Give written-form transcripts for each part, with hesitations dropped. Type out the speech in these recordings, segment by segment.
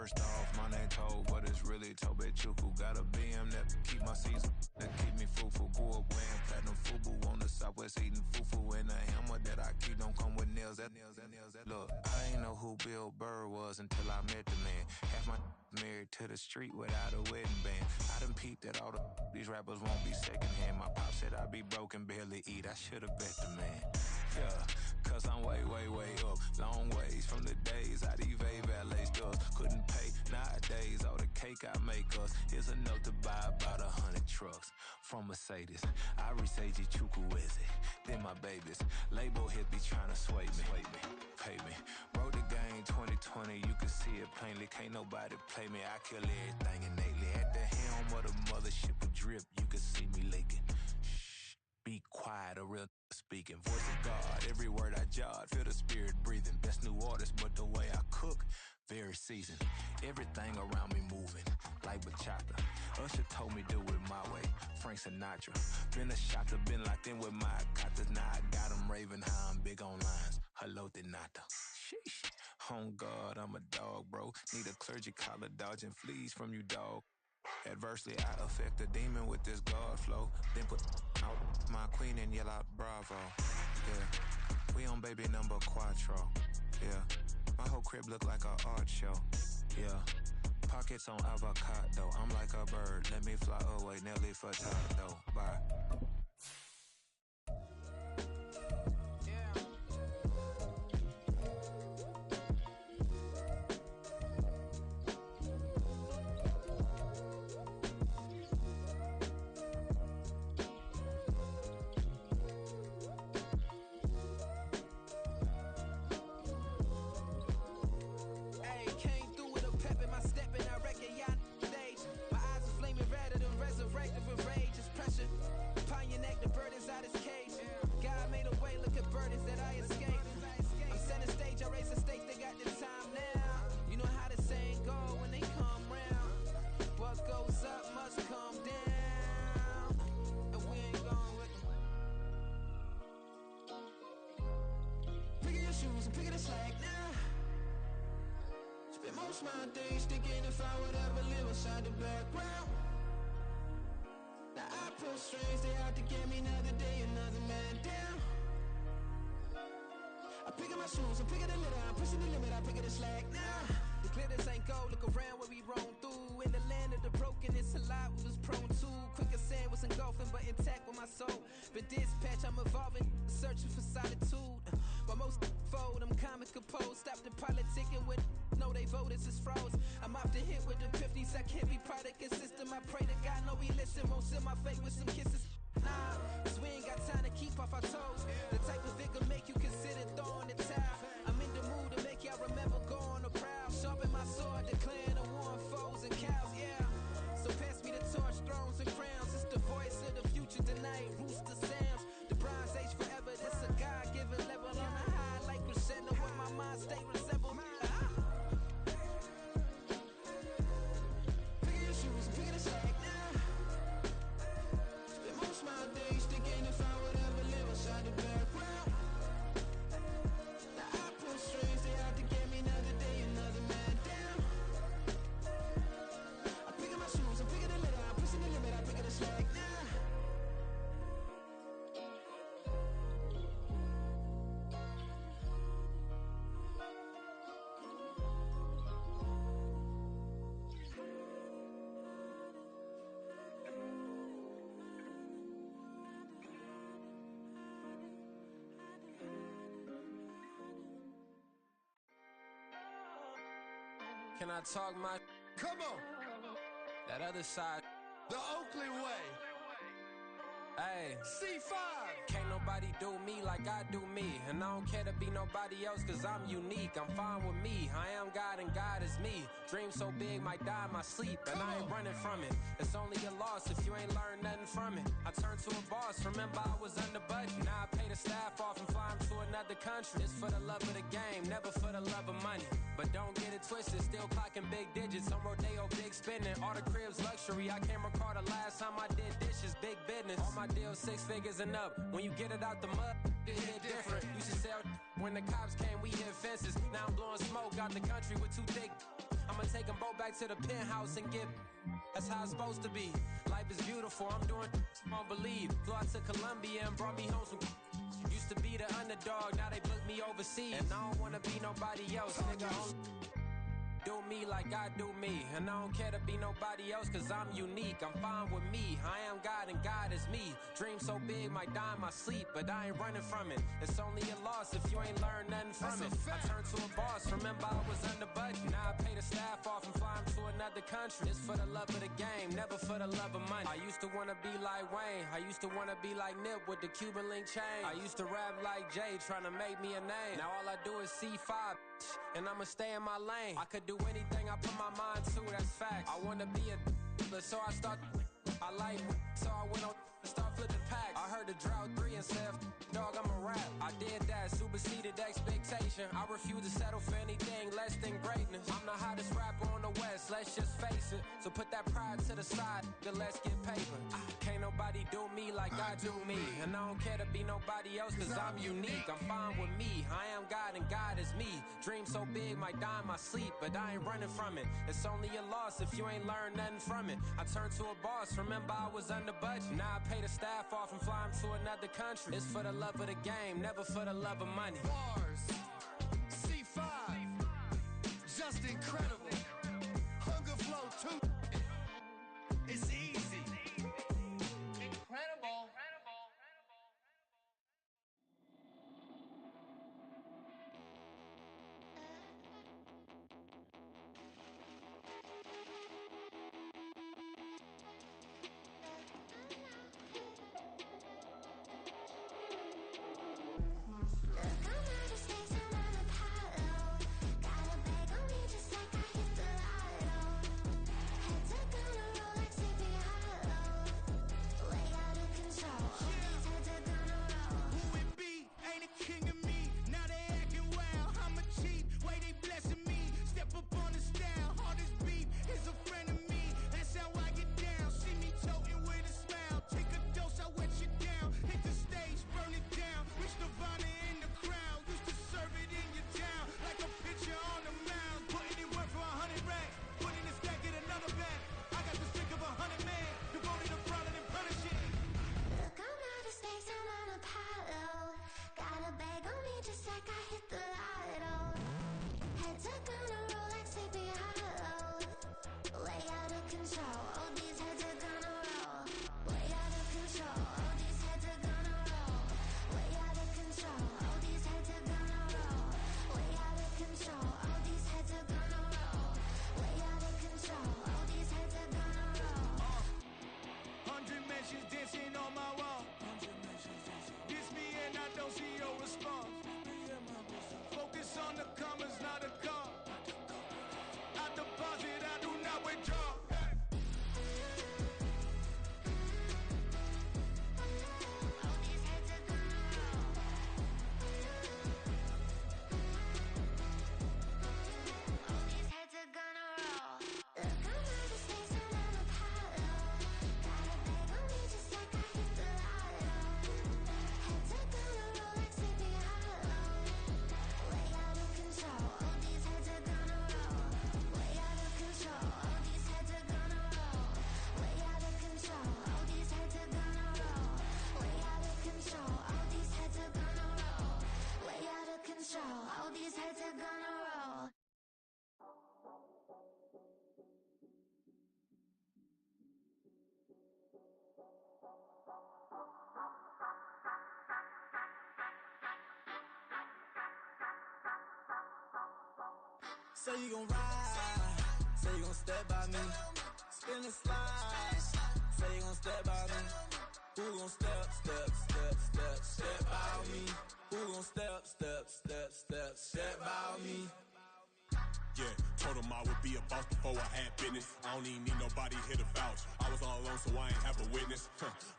First off, my name Toe, but it's really Tobe Chuku. Got a BM that keep my season, that keep me fufu. Grew up wearing platinum fubu on the Southwest eating fufu. And the hammer that I keep don't come with nails. Look, I ain't know who Bill Burr was until I met the man. Half my married to the street without a wedding band. I done peeped that all these rappers won't be secondhand. My pop said I'd be broken, barely eat. I should've bet the man. Yeah, cause I'm way, way, way up. Long ways from the days I evade valet stores. Couldn't pay nowadays. All the cake I make us is enough to buy about 100 trucks from Mercedes. I resage Chukwueze, then my babies. Label hit be trying to sway me, pay me. Wrote the game 2020, you can see it plainly. Can't nobody play me, I kill everything innately. At the helm of the mothership with drip, you can see me leaking. Shh, be quiet, a real speaking. Voice of God, every word I jot, feel the spirit breathing. Best new artist, but the way I cook, very seasoned. Everything around me moving, like bachata. Usher told me do it my way, Frank Sinatra. Been a shotter, been locked in with my katas. Now I got them raving how I'm big on lines. Hello, Denata. Sheesh. On God, I'm a dog, bro. Need a clergy collar, dodging fleas from you, dog. Adversely, I affect a demon with this God flow. Then put out my queen and yell out bravo. Yeah, we on baby number quattro. Yeah, my whole crib look like a art show. Yeah, pockets on avocado. I'm like a bird, let me fly away. Nelly Furtado. Bye. Can I talk my? Come on. That other side. The Oakland way. Hey. C5. Can't nobody do me like I do me. And I don't care to be nobody else cause I'm unique. I'm fine with me. I am God and God is me. Dream so big might die in my sleep. And I ain't running from it. It's only a loss if you ain't learned nothing from it. I turned to a boss. Remember I was under budget. Now I pay the staff off and fly them to another country. It's for the love of the game, never for the love of money. But don't get it twisted, still clocking big digits. On Rodeo, big spending. All the cribs luxury. I can't recall the last time I did dishes. Big business. All my deals 6 figures and up. When you get it out the mud, it hit different. Used to sell when the cops came, we hit fences. Now I'm blowing smoke out the country with 2 thick. I'ma take them both back to the penthouse and get. That's how it's supposed to be. Life is beautiful. I'm doing won't believe. Flew out to Colombia and brought me home some. Used to be the underdog, now they book me overseas. And I don't wanna be nobody else, nigga. Do me like I do me. And I don't care to be nobody else, cause I'm unique. I'm fine with me. I am God and God is me. Dream so big, might die in my sleep, but I ain't running from it. It's only a loss if you ain't learned nothing from it. I turned to a boss, remember I was under budget. Now I pay the staff off and fly them to another country. It's for the love of the game, never for the love of money. I used to wanna be like Wayne. I used to wanna be like Nip with the Cuban link chain. I used to rap like Jay, trying to make me a name. Now all I do is C5, and I'ma stay in my lane. I could do anything I put my mind to, that's fact. I wanna be a so I start. I like so I went on start flipping packs. I heard the drought 3 and said, dog, I'm a rap. I did that, superseded expectation. I refuse to settle for anything less than greatness. I'm the hottest rapper on the West, let's just face it. So put that pride to the side, then let's get paper. Can't nobody do me like I do me. And I don't care to be nobody else, cause I'm unique. I'm fine with me, I am God and God is me. Dream so big, might die in my sleep, but I ain't running from it. It's only a loss if you ain't learned nothing from it. I turned to a boss, remember I was under budget. Now I pay the staff off and fly them to another country. It's for the love of the game, never for the love of money. Bars, C5, just incredible. Hunger flow too. It's easy. Incredible. Dancing on my wall. Diss me and I don't see your response. Focus on the commas, not a call. I deposit, I do not withdraw. All these heads are gonna roll. Say you gon' ride, say you gon' step by me, spin and slide, say you gon' step by me. Who gon' step by me? Who gon' step by me? Yeah, Told him I would be a boss before I had business. I don't even need nobody here to vouch. I was all alone, so I ain't have a witness.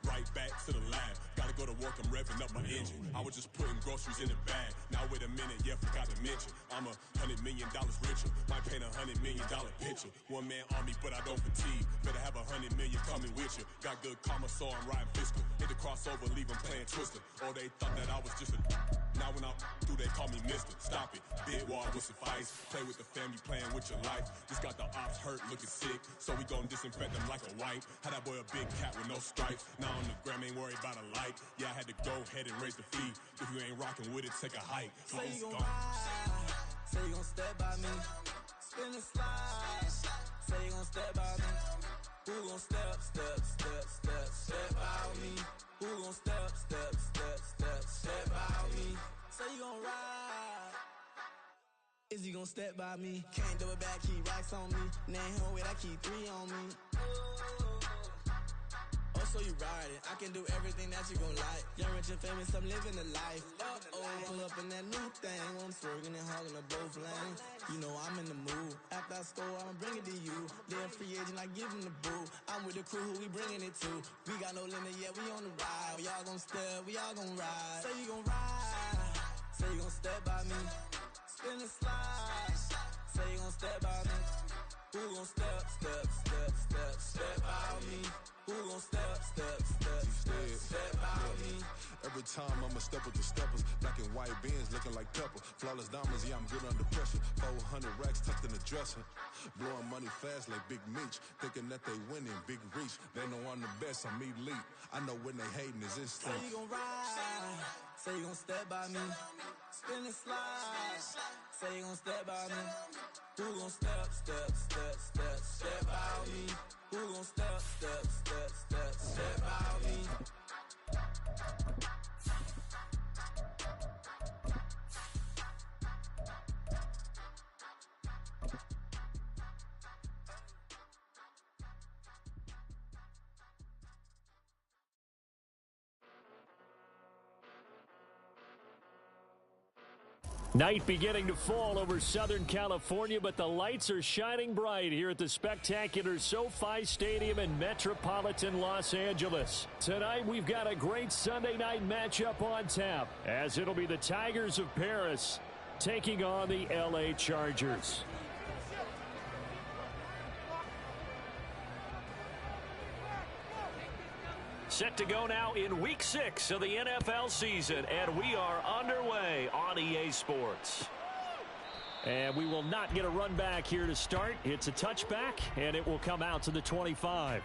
Right back to the lab. Gotta go to work, I'm revving up my engine. I was just putting groceries in the bag. Now wait a minute, yeah, forgot to mention. I'm $100 million richer. Might paint $100 million picture. One man on me, but I don't fatigue. Better have $100 million coming with you. Got good karma, so I'm riding fiscal. Hit the crossover, leave them playing Twister. Or they thought that I was just a. Now when I do, they call me Mister. Stop it. Big wall would suffice. Play with the family, playing with your life. Just got the ops hurt, looking sick. So we gon' disinfect them like a wipe. Had that boy a big cat with no stripes. Now on the gram, ain't worried about a light. Yeah, I had to go ahead and raise the fee. If you ain't rocking with it, take a hike. Say you gon' ride. Say you gon' step by me. Spin and slide. Say you gon' step by me. Who gon' step by me? Who gon' step by me? Say you gon' ride. Is he gon' step by me? Can't do it back, keep racks on me. Name him with, I keep 3 on me. Oh, so you ride it. I can do everything that you gon' like. Young, rich, and famous, I'm living the life. Pull up in that new thing. When I'm swerving and hogging up both lanes. You know I'm in the mood. After I score, I'ma bring it to you. They're a free agent, I give him the boo. I'm with the crew, who we bringing it to. We got no limit, yeah, we on the ride. We all gon' step, we all gon' ride. Say you gon' ride. Say you gon' step by me. Spin and slide. Say you gon' step by me. Who gon' step by me? Who gon' step by me? Every time I'ma step with the steppers. Black and white beans looking like pepper. Flawless diamonds, yeah, I'm good under pressure. 400 racks tucked in the dresser. Blowing money fast like Big Meech. Thinking that they winning, big reach. They know I'm the best, I'm elite. I know when they hating is instinct. Say you gon' ride. Say you gon' step by me. Spin and slide. Say you gon' step by me. Who gon' step by me? Who gon' step by me? Night beginning to fall over Southern California, but the lights are shining bright here at the spectacular SoFi Stadium in metropolitan Los Angeles. Tonight, we've got a great Sunday night matchup on tap, as it'll be the Tigers of Paris taking on the LA Chargers. Set to go now in Week 6 of the NFL season, and we are underway on EA Sports. And we will not get a run back here to start. It's a touchback, and it will come out to the 25.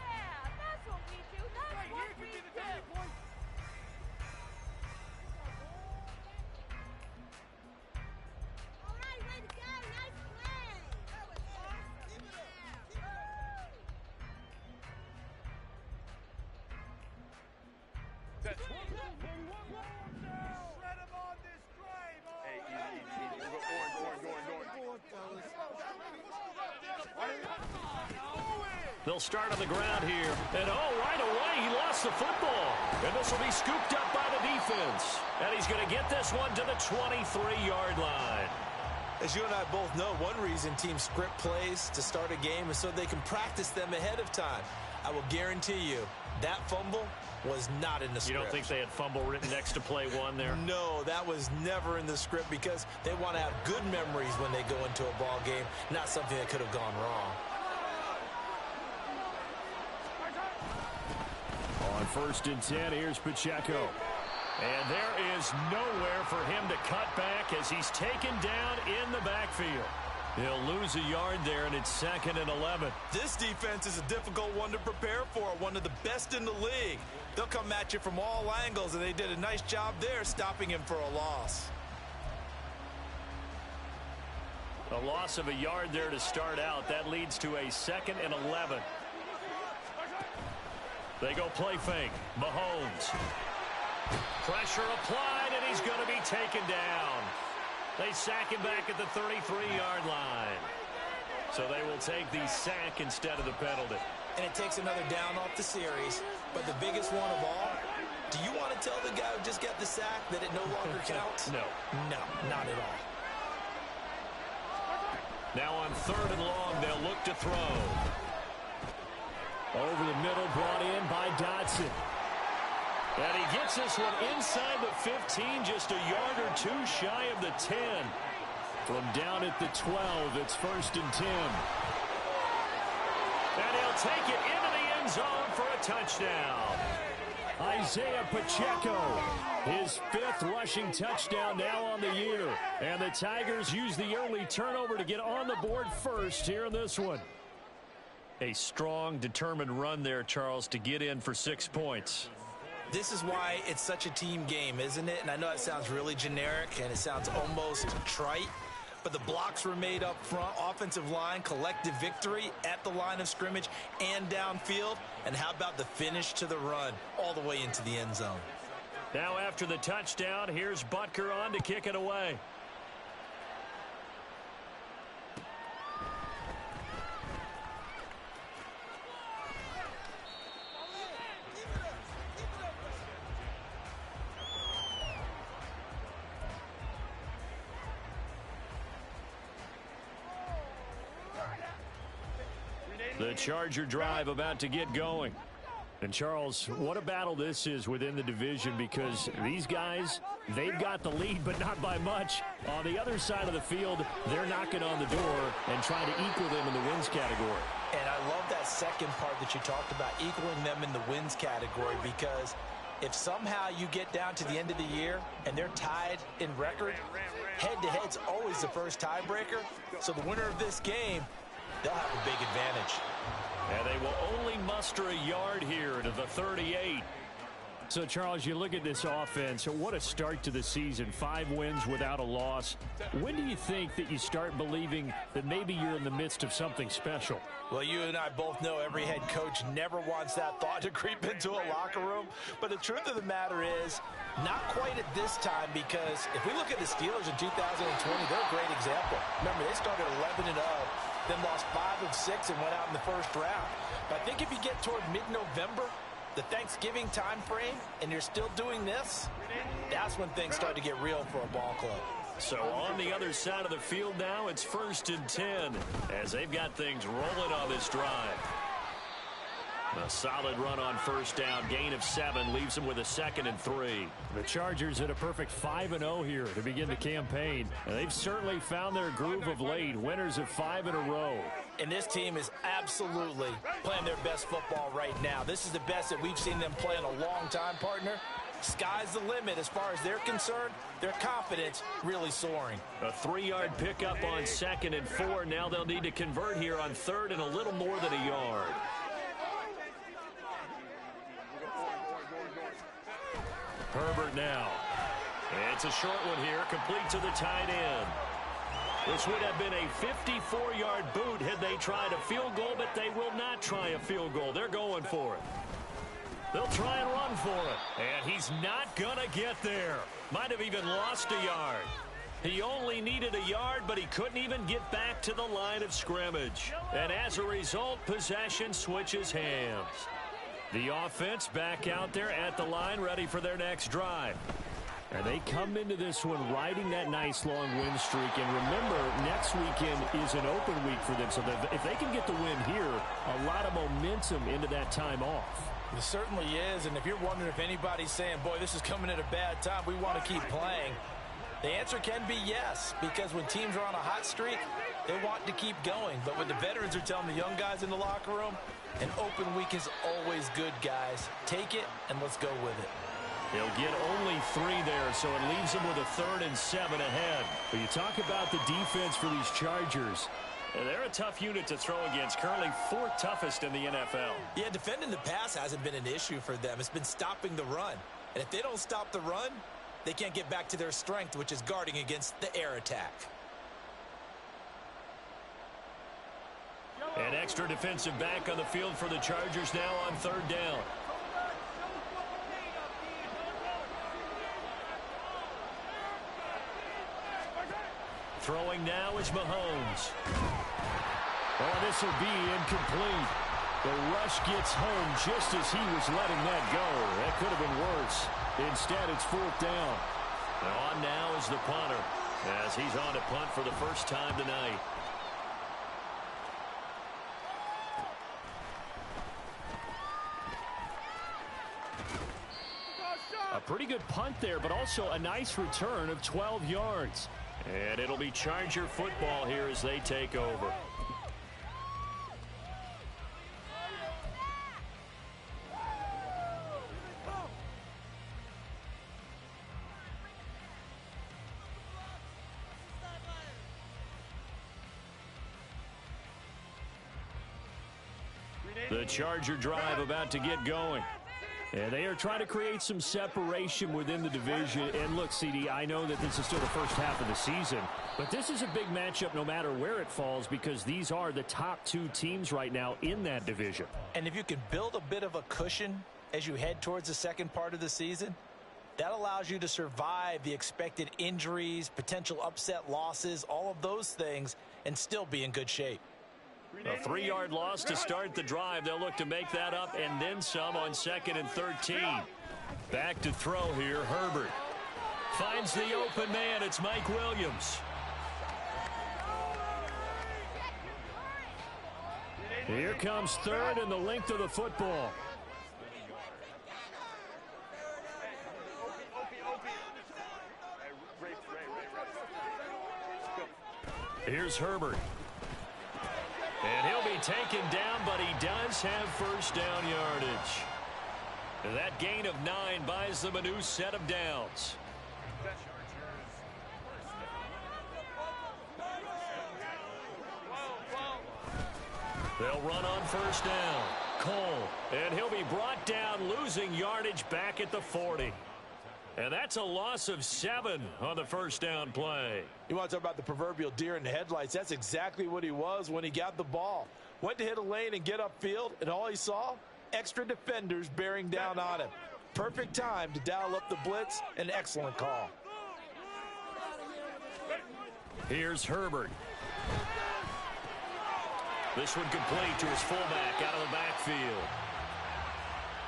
They'll start on the ground here. And, right away, he lost the football. And this will be scooped up by the defense. And he's going to get this one to the 23-yard line. As you and I both know, one reason teams script plays to start a game is so they can practice them ahead of time. I will guarantee you that fumble was not in the script. You don't think they had fumble written next to play one there? No, that was never in the script because they want to have good memories when they go into a ball game, not something that could have gone wrong. On 1st and 10, here's Pacheco. And there is nowhere for him to cut back as he's taken down in the backfield. He'll lose a yard there, and it's 2nd and 11. This defense is a difficult one to prepare for, one of the best in the league. They'll come at you from all angles, and they did a nice job there stopping him for a loss. A loss of a yard there to start out. That leads to a 2nd and 11. They go play fake. Mahomes. Pressure applied, and he's going to be taken down. They sack him back at the 33-yard line. So they will take the sack instead of the penalty. And it takes another down off the series. But the biggest one of all, do you want to tell the guy who just got the sack that it no longer counts? No. No, not at all. Now on 3rd and long, they'll look to throw. Over the middle, brought in by Dotson. And he gets this one inside the 15, just a yard or two shy of the 10. From down at the 12, it's 1st and 10. And he'll take it into the end zone for a touchdown. Isaiah Pacheco, his 5th rushing touchdown now on the year. And the Tigers use the early turnover to get on the board first here in this one. A strong, determined run there, Charles, to get in for 6 points. This is why it's such a team game, isn't it? And I know it sounds really generic and it sounds almost trite, but the blocks were made up front, offensive line, collective victory at the line of scrimmage and downfield. And how about the finish to the run all the way into the end zone? Now after the touchdown, here's Butker on to kick it away. The Charger drive about to get going. And, Charles, what a battle this is within the division, because these guys, they've got the lead, but not by much. On the other side of the field, they're knocking on the door and trying to equal them in the wins category. And I love that second part that you talked about, equaling them in the wins category, because if somehow you get down to the end of the year and they're tied in record, head-to-head's always the first tiebreaker. So the winner of this game, they'll have a big advantage. And they will only muster a yard here to the 38. So, Charles, you look at this offense, what a start to the season. 5 wins without a loss. When do you think that you start believing that maybe you're in the midst of something special? Well, you and I both know every head coach never wants that thought to creep into a locker room. But the truth of the matter is, not quite at this time, because if we look at the Steelers in 2020, they're a great example. Remember, they started 11-0, then lost 5 of 6 and went out in the first round. But I think if you get toward mid-November, the Thanksgiving time frame, and you're still doing this, that's when things start to get real for a ball club. So on the other side of the field now, it's 1st and 10 as they've got things rolling on this drive. A solid run on 1st down, gain of 7, leaves them with a 2nd and 3. The Chargers at a perfect 5-0 here to begin the campaign. And they've certainly found their groove of late, winners of 5 in a row. And this team is absolutely playing their best football right now. This is the best that we've seen them play in a long time, partner. Sky's the limit as far as they're concerned. Their confidence really soaring. A 3-yard pickup on 2nd and 4. Now they'll need to convert here on 3rd and a little more than a yard. Herbert now. It's a short one here, complete to the tight end. This would have been a 54-yard boot had they tried a field goal, but they will not try a field goal. They're going for it. They'll try and run for it. And he's not going to get there. Might have even lost a yard. He only needed a yard, but he couldn't even get back to the line of scrimmage. And as a result, possession switches hands. The offense back out there at the line, ready for their next drive. And they come into this one riding that nice long win streak. And remember, next weekend is an open week for them. So that if they can get the win here, a lot of momentum into that time off. It certainly is. And if you're wondering if anybody's saying, boy, this is coming at a bad time, we want to keep playing, the answer can be yes. Because when teams are on a hot streak, they want to keep going. But when the veterans are telling the young guys in the locker room, an open week is always good, guys. Take it, and let's go with it. They'll get only 3 there, so it leaves them with a 3rd and 7 ahead. But you talk about the defense for these Chargers. They're a tough unit to throw against, currently 4th toughest in the NFL. Yeah, defending the pass hasn't been an issue for them. It's been stopping the run. And if they don't stop the run, they can't get back to their strength, which is guarding against the air attack. An extra defensive back on the field for the Chargers now on 3rd down. Throwing now is Mahomes. Oh, this will be incomplete. The rush gets home just as he was letting that go. That could have been worse. Instead, it's 4th down. And on now is the punter, as he's on to punt for the first time tonight. pretty good punt there, but also a nice return of 12 yards. And it'll be Charger football here as they take over. The Charger drive about to get going. And they are trying to create some separation within the division. And look, CD, I know that this is still the first half of the season, but this is a big matchup no matter where it falls because these are the top two teams right now in that division. And if you can build a bit of a cushion as you head towards the second part of the season, that allows you to survive the expected injuries, potential upset losses, all of those things, and still be in good shape. A 3-yard loss to start the drive. They'll look to make that up and then some on 2nd and 13. Back to throw here, Herbert. Finds the open man. It's Mike Williams. Here comes 3rd and the length of the football. Here's Herbert. And he'll be taken down, but he does have first down yardage. That gain of 9 buys them a new set of downs. They'll run on first down. Cole, and he'll be brought down, losing yardage back at the 40. And that's a loss of 7 on the first down play. You want to talk about the proverbial deer in the headlights? That's exactly what he was when he got the ball. Went to hit a lane and get upfield, and all he saw? Extra defenders bearing down on him. Perfect time to dial up the blitz. An excellent call. Here's Herbert. This one complete to his fullback out of the backfield.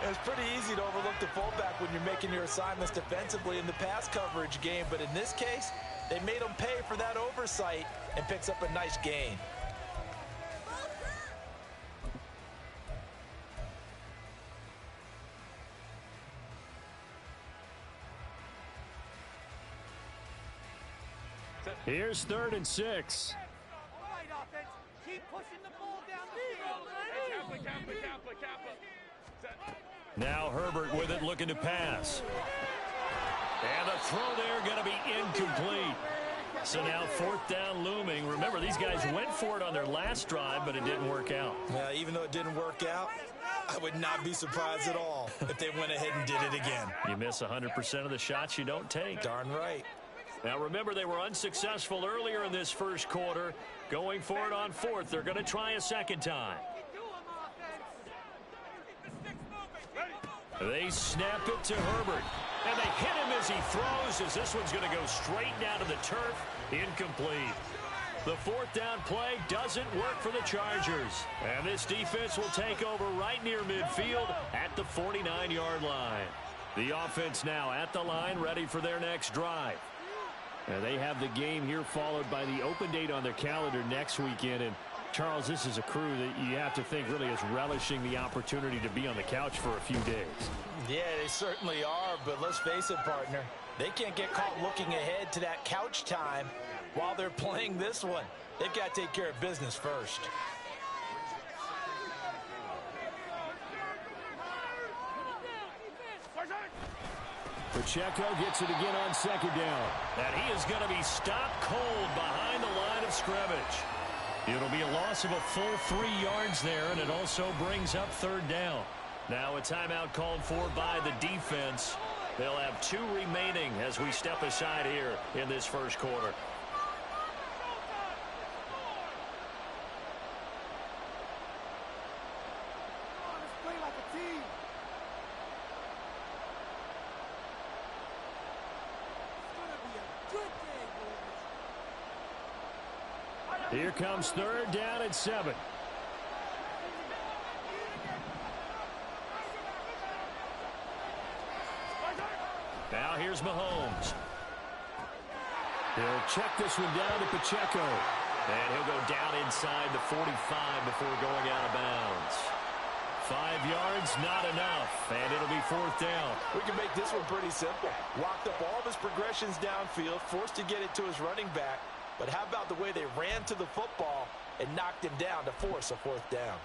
It's pretty easy to overlook the fullback when you're making your assignments defensively in the pass coverage game, but in this case, they made him pay for that oversight and picks up a nice gain. Here's 3rd and 6. All right, offense. Keep pushing the ball down the field. Now Herbert with it, looking to pass. And the throw there going to be incomplete. So now 4th down looming. Remember, these guys went for it on their last drive, but it didn't work out. Even though it didn't work out, I would not be surprised at all if they went ahead and did it again. You miss 100% of the shots you don't take. Darn right. Now remember, they were unsuccessful earlier in this first quarter. Going for it on 4th. They're going to try a second time. They snap it to Herbert. And they hit him as he throws, as this one's going to go straight down to the turf. Incomplete. The 4th down play doesn't work for the Chargers. And this defense will take over right near midfield at the 49-yard line. The offense now at the line, ready for their next drive. And they have the game here followed by the open date on their calendar next weekend. And Charles, this is a crew that you have to think really is relishing the opportunity to be on the couch for a few days. Yeah, they certainly are, but let's face it, partner. They can't get caught looking ahead to that couch time while they're playing this one. They've got to take care of business first. Pacheco gets it again on 2nd down. And he is going to be stopped cold behind the line of scrimmage. It'll be a loss of a full 3 yards there, and it also brings up 3rd down. Now a timeout called for by the defense. They'll have 2 remaining as we step aside here in this first quarter. Here comes 3rd down and 7. Now here's Mahomes. He'll check this one down to Pacheco. And he'll go down inside the 45 before going out of bounds. 5 yards, not enough, and it'll be 4th down. We can make this one pretty simple. Locked up all of his progressions downfield, forced to get it to his running back. But how about the way they ran to the football and knocked him down to force a 4th down?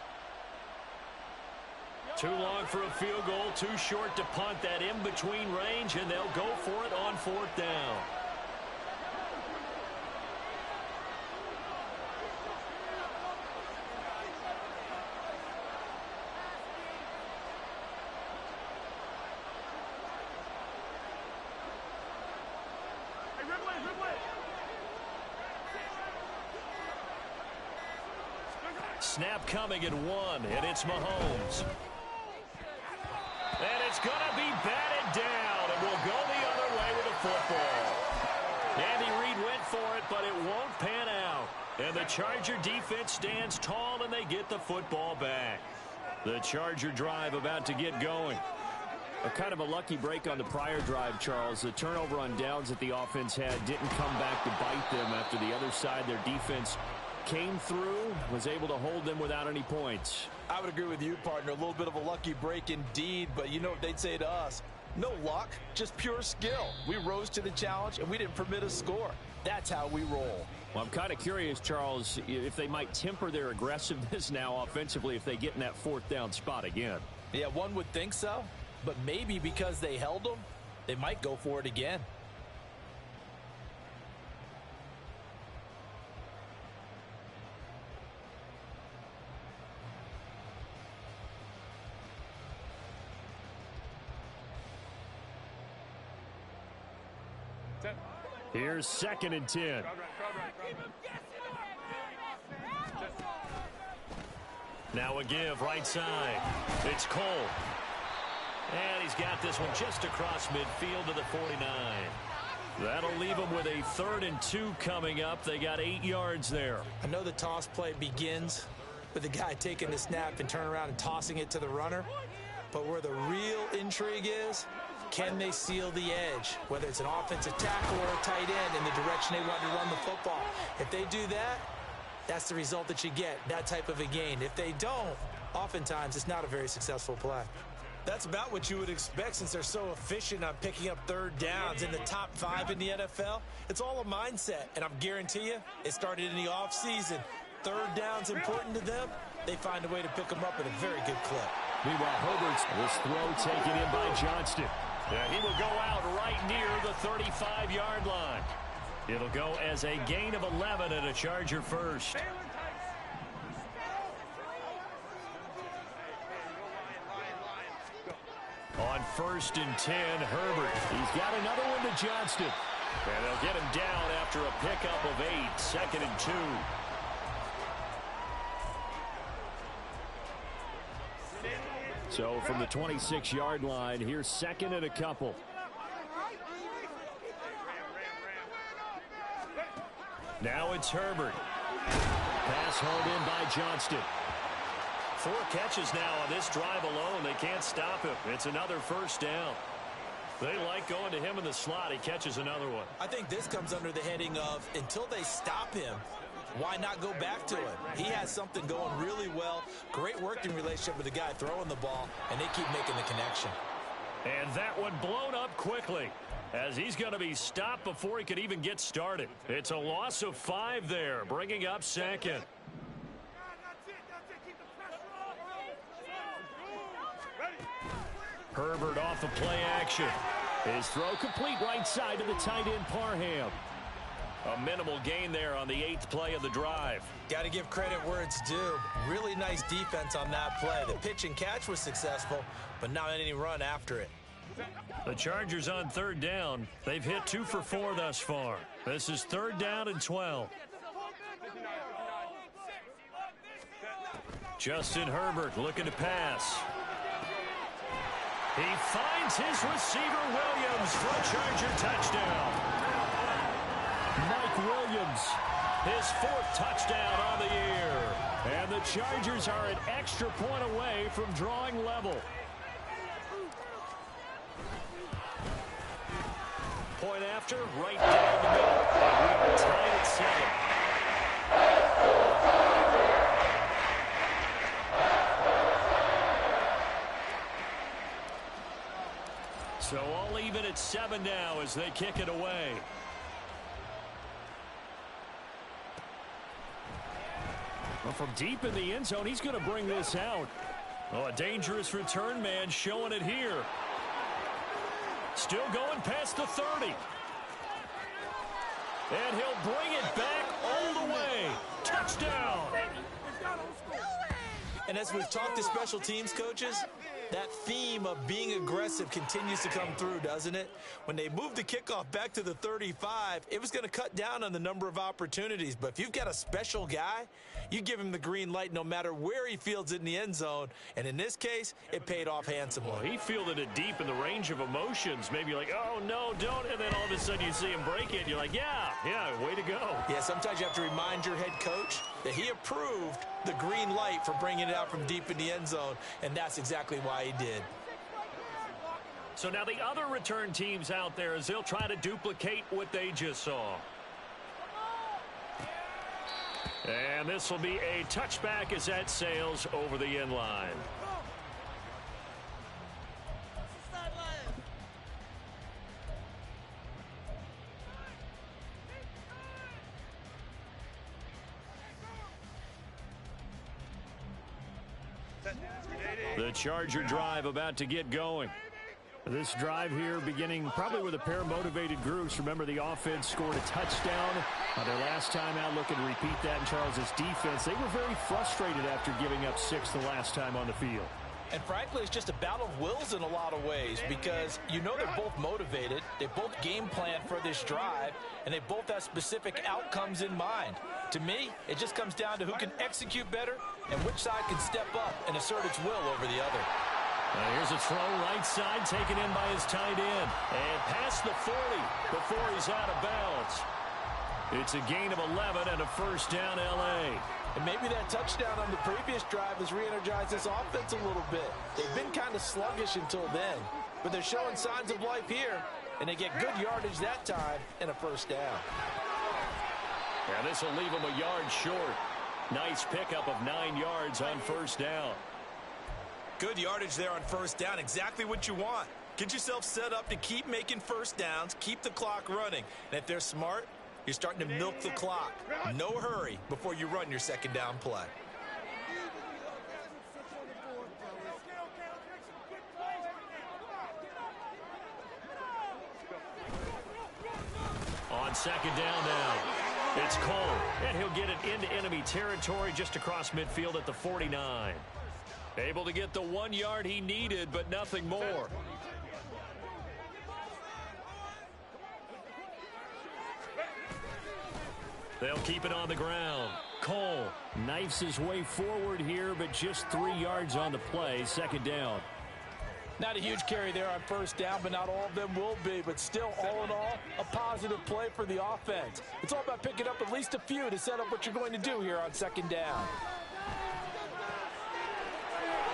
Too long for a field goal, too short to punt. That in-between range, and they'll go for it on 4th down. Snap coming at 1, and it's Mahomes. And it's going to be batted down, and we'll go the other way with the football. Andy Reid went for it, but it won't pan out. And the Charger defense stands tall, and they get the football back. The Charger drive about to get going. A kind of a lucky break on the prior drive, Charles. The turnover on downs that the offense had didn't come back to bite them after the other side. Their defense came through, was able to hold them without any points. I would agree with you, partner. A little bit of a lucky break indeed, but you know what they'd say to us? No luck, just pure skill. We rose to the challenge, and we didn't permit a score. That's how we roll. Well, I'm kind of curious, Charles, if they might temper their aggressiveness now offensively if they get in that 4th down spot again. Yeah, one would think so, but maybe because they held them, they might go for it again. Here's 2nd and 10. Now a give right side. It's Cole. And he's got this one just across midfield to the 49. That'll leave them with a 3rd and 2 coming up. They got 8 yards there. I know the toss play begins with the guy taking the snap and turning around and tossing it to the runner. But where the real intrigue is, can they seal the edge, whether it's an offensive tackle or a tight end in the direction they want to run the football? If they do that, that's the result that you get, that type of a gain. If they don't, oftentimes it's not a very successful play. That's about what you would expect since they're so efficient on picking up 3rd downs in the top 5 in the NFL. It's all a mindset, and I guarantee you it started in the offseason. 3rd down's important to them. They find a way to pick them up at a very good clip. Meanwhile, Herbert's this throw taken in by Johnston. He will go out right near the 35-yard line. It'll go as a gain of 11 and a Charger first. On 1st and 10, Herbert. He's got another one to Johnston. And they'll get him down after a pickup of 8. 2nd and 2. So from the 26-yard line, here's 2nd and a couple. Now it's Herbert. Pass hauled in by Johnston. 4 catches now on this drive alone. They can't stop him. It's another 1st down. They like going to him in the slot. He catches another one. I think this comes under the heading of until they stop him, why not go back to it? He has something going really well. Great working relationship with the guy throwing the ball, and they keep making the connection. And that one blown up quickly as he's going to be stopped before he could even get started. It's a loss of 5 there, bringing up 2nd. Herbert off of play action. His throw complete right side to the tight end Parham. A minimal gain there on the 8th play of the drive. Got to give credit where it's due. Really nice defense on that play. The pitch and catch was successful, but not any run after it. The Chargers on 3rd down. They've hit 2 for 4 thus far. This is 3rd down and 12. Justin Herbert looking to pass. He finds his receiver Williams for a Charger touchdown. Mike Williams, his 4th touchdown on the year. And the Chargers are an extra point away from drawing level. Point after, right down the middle. And we are tied at 7. at 7 now as they kick it away. Well, from deep in the end zone, he's going to bring this out. Oh, a dangerous return man showing it here. Still going past the 30. And he'll bring it back all the way. Touchdown. And as we've talked to special teams coaches, that theme of being aggressive continues to come through, doesn't it? When they moved the kickoff back to the 35, it was going to cut down on the number of opportunities. But if you've got a special guy, you give him the green light no matter where he fields it in the end zone. And in this case, it paid off handsomely. Well, he fielded it deep in the range of emotions. Maybe like, oh, no, don't. And then all of a sudden you see him break it. You're like, yeah, way to go. Yeah, sometimes you have to remind your head coach that he approved the green light for bringing it out from deep in the end zone. And that's exactly why he did. So now the other return teams out there as they'll try to duplicate what they just saw. And this will be a touchback as that sails over the end line. The Charger drive about to get going. This drive here beginning probably with a pair of motivated groups. Remember, the offense scored a touchdown their last time out. Looking to repeat that in Charles's defense. They were very frustrated after giving up 6 the last time on the field. And frankly, it's just a battle of wills in a lot of ways because you know they're both motivated. They both game plan for this drive, and they both have specific outcomes in mind. To me, it just comes down to who can execute better and which side can step up and assert its will over the other. Here's a throw right side taken in by his tight end. And past the 40 before he's out of bounds. It's a gain of 11 and a first down L.A. And maybe that touchdown on the previous drive has re-energized this offense a little bit. They've been kind of sluggish until then, but they're showing signs of life here, and they get good yardage that time and a first down. And this will leave them a yard short. Nice pickup of 9 yards on first down. Good yardage there on first down. Exactly what you want. Get yourself set up to keep making first downs, keep the clock running. And if they're smart, you're starting to milk the clock. No hurry before you run your second down play. On second down now, it's Cole. And he'll get it into enemy territory just across midfield at the 49. Able to get the 1 yard he needed, but nothing more. They'll keep it on the ground. Cole knifes his way forward here, but just 3 yards on the play. Second down. Not a huge carry there on first down, but not all of them will be. But still, all in all, a positive play for the offense. It's all about picking up at least a few to set up what you're going to do here on second down.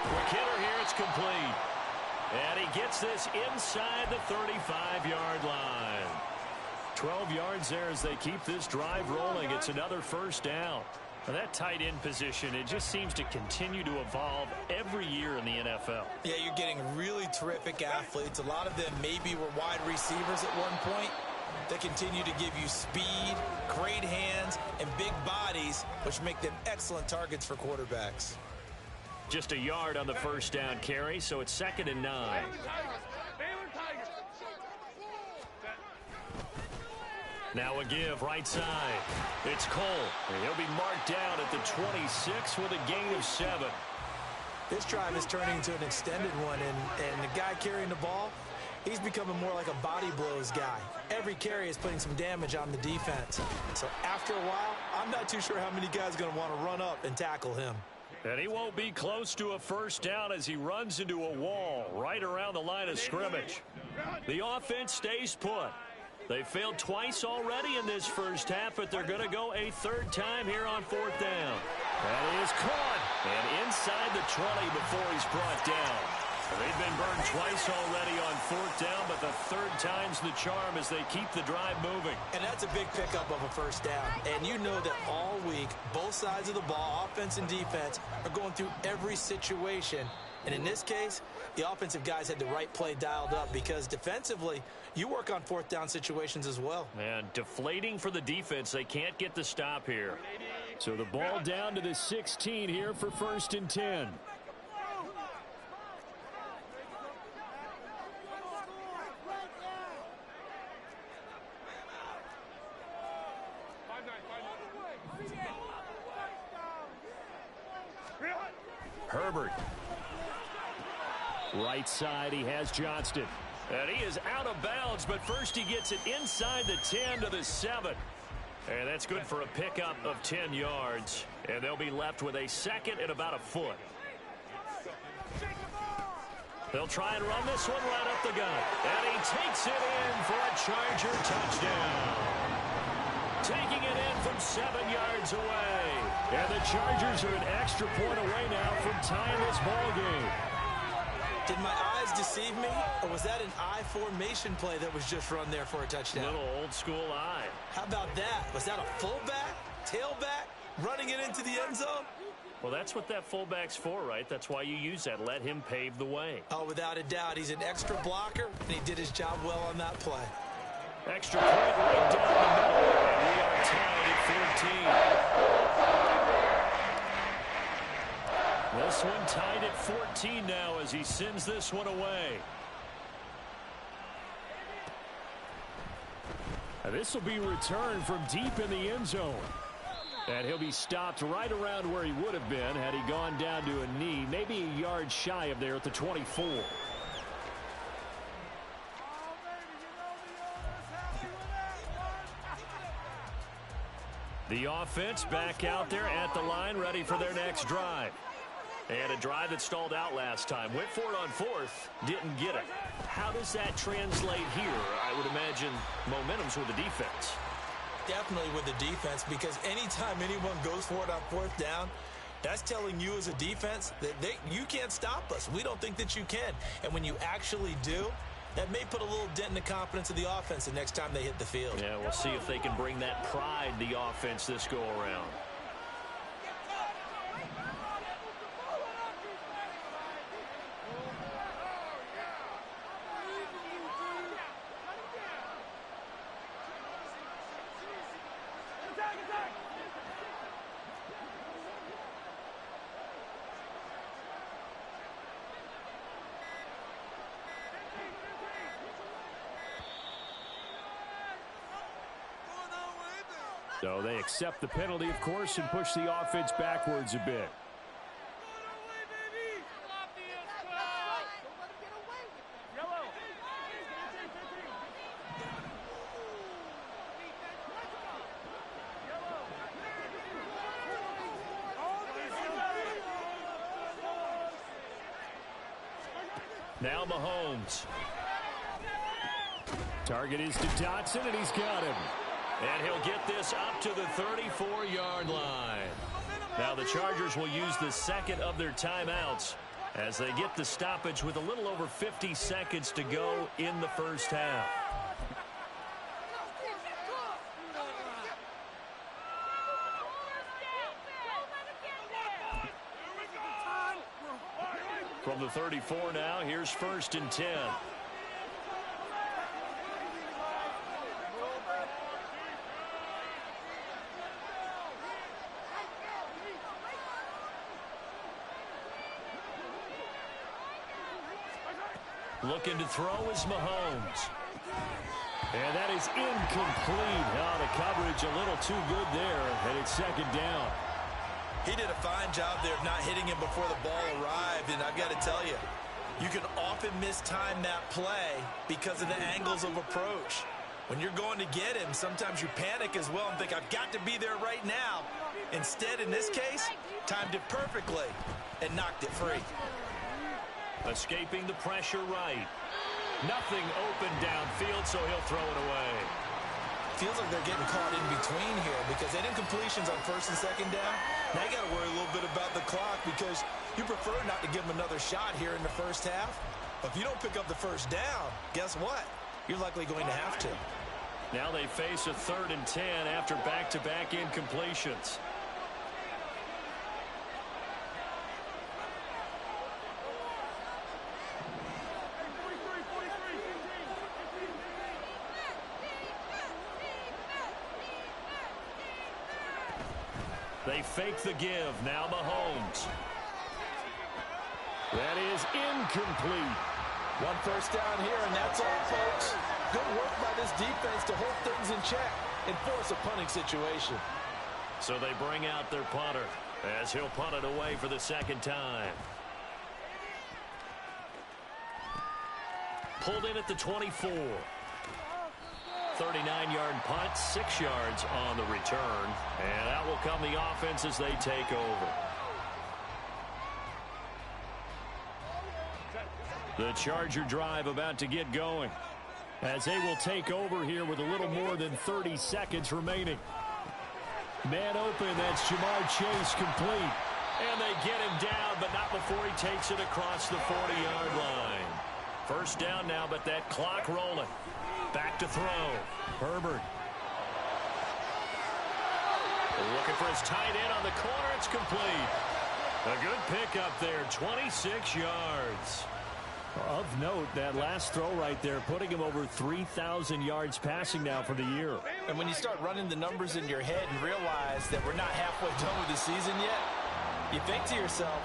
Quick hitter here, it's complete. And he gets this inside the 35-yard line. 12 yards there as they keep this drive rolling. It's another first down. And that tight end position, it just seems to continue to evolve every year in the NFL. Yeah, you're getting really terrific athletes. A lot of them maybe were wide receivers at one point. They continue to give you speed, great hands, and big bodies, which make them excellent targets for quarterbacks. Just a yard on the first down carry, so it's 2nd and 9. Now a give right side. It's Cole. And he'll be marked down at the 26 with a gain of 7. This drive is turning into an extended one, and the guy carrying the ball, he's becoming more like a body blows guy. Every carry is putting some damage on the defense. So after a while, I'm not too sure how many guys are going to want to run up and tackle him. And he won't be close to a first down as he runs into a wall right around the line of scrimmage. The offense stays put. They failed twice already in this first half, but they're going to go a 3rd time here on 4th down. That is caught. And inside the 20 before he's brought down. They've been burned twice already on fourth down, but the third time's the charm as they keep the drive moving. And that's a big pickup of a first down. And you know that all week, both sides of the ball, offense and defense, are going through every situation. And in this case, the offensive guys had the right play dialed up because defensively, you work on fourth down situations as well. And deflating for the defense. They can't get the stop here. So the ball down to the 16 here for 1st and 10. Herbert. Right side, he has Johnston. And he is out of bounds, but first he gets it inside the 10 to the 7. And that's good for a pickup of 10 yards. And they'll be left with a second and about a foot. They'll try and run this one right up the gut. And he takes it in for a Charger touchdown. Taking it in from 7 yards away. And the Chargers are an extra point away now from tying this ball game. Did my eyes deceive me, or was that an I formation play that was just run there for a touchdown? Little old school eye. How about that? Was that a fullback, tailback, running it into the end zone? Well, that's what that fullback's for, right? That's why you use that. Let him pave the way. Oh, without a doubt. He's an extra blocker, and he did his job well on that play. Extra point right down the middle, and we are tied at 14. This one tied at 14 now as he sends this one away. This will be returned from deep in the end zone. And he'll be stopped right around where he would have been had he gone down to a knee, maybe a yard shy of there at the 24. The offense back out there at the line, ready for their next drive. And a drive that stalled out last time. Went for it on fourth, didn't get it. How does that translate here? I would imagine momentum's with the defense. Definitely with the defense, because anytime anyone goes for it on fourth down, that's telling you as a defense that you can't stop us. We don't think that you can. And when you actually do, that may put a little dent in the confidence of the offense the next time they hit the field. Yeah, we'll see if they can bring that pride, the offense, this go-around. So they accept the penalty, of course, and push the offense backwards a bit. Now Mahomes. Target is to Dotson, and he's got him. And he'll get this up to the 34-yard line. Now the Chargers will use the second of their timeouts as they get the stoppage with a little over 50 seconds to go in the first half. From the 34 now, here's 1st and 10. Looking to throw is Mahomes. And that is incomplete. Now the coverage a little too good there, and it's 2nd down. He did a fine job there of not hitting him before the ball arrived, and I've got to tell you, you can often mistime that play because of the angles of approach. When you're going to get him, sometimes you panic as well and think, I've got to be there right now. Instead, in this case, timed it perfectly and knocked it free. Escaping the pressure right. Nothing open downfield, so he'll throw it away. feels like they're getting caught in between here because they didn't completions on first and second down. Now you got to worry a little bit about the clock because you prefer not to give them another shot here in the first half. But if you don't pick up the first down, guess what? You're likely going to have to. Now they face a 3rd and 10 after back-to-back incompletions. They fake the give. Now Mahomes. That is incomplete. One first down here, and that's all, folks. Good work by this defense to hold things in check and force a punting situation. So they bring out their punter as he'll punt it away for the second time. Pulled in at the 24. 39-yard punt, 6 yards on the return. And out will come the offense as they take over. The Charger drive about to get going as they will take over here with a little more than 30 seconds remaining. Man open, that's Jamar Chase complete. And they get him down, but not before he takes it across the 40-yard line. First down now, but that clock rolling. Back to throw. Herbert. Looking for his tight end on the corner. It's complete. A good pickup there, 26 yards. Of note, that last throw right there, putting him over 3,000 yards passing now for the year. And when you start running the numbers in your head and realize that we're not halfway done with the season yet, you think to yourself,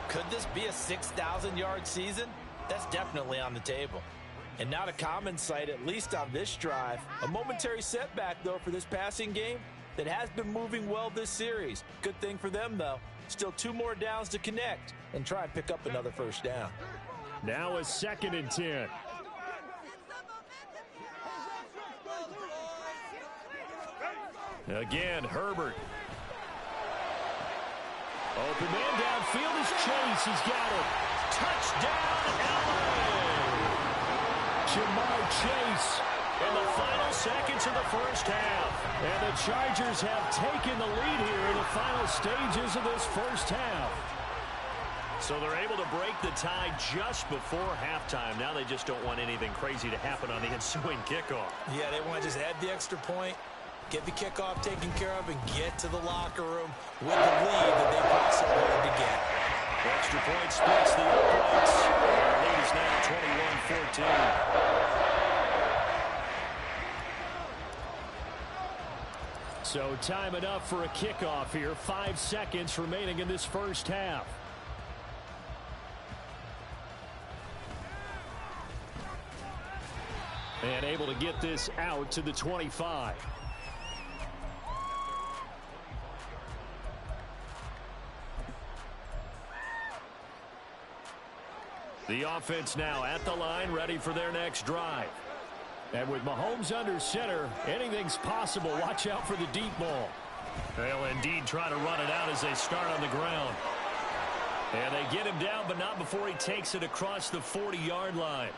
could this be a 6,000-yard season? That's definitely on the table. And not a common sight, at least on this drive. A momentary setback, though, for this passing game that has been moving well this series. Good thing for them, though. Still 2 more downs to connect and try and pick up another first down. Now a 2nd and 10. Again, Herbert. Open man downfield is Chase. He's got it. Touchdown, LA! Jamar Chase in the final seconds of the first half. And the Chargers have taken the lead here in the final stages of this first half. So they're able to break the tie just before halftime. Now they just don't want anything crazy to happen on the ensuing kickoff. Yeah, they want to just add the extra point, get the kickoff taken care of, and get to the locker room with the lead that they worked so hard to get. Extra point splits the uprights. The lead is now 21-14. So time enough for a kickoff here. 5 seconds remaining in this first half. And able to get this out to the 25. The offense now at the line, ready for their next drive. And with Mahomes under center, anything's possible. Watch out for the deep ball. They'll indeed try to run it out as they start on the ground. And they get him down, but not before he takes it across the 40-yard line.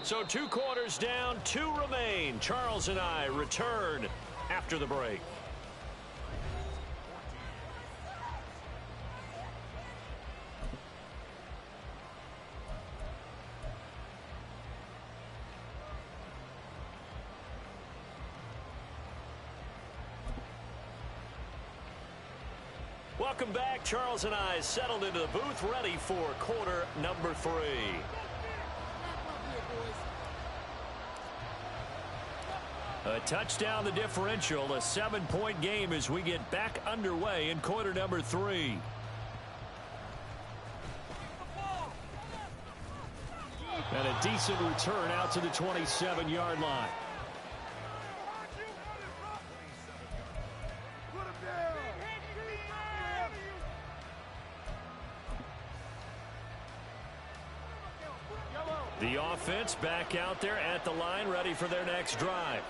So 2 quarters down, 2 remain. Charles and I return after the break. Welcome back. Charles and I settled into the booth, ready for quarter number 3. A touchdown the differential, a 7-point game as we get back underway in quarter number 3. And a decent return out to the 27-yard line. The offense back out there at the line, ready for their next drive.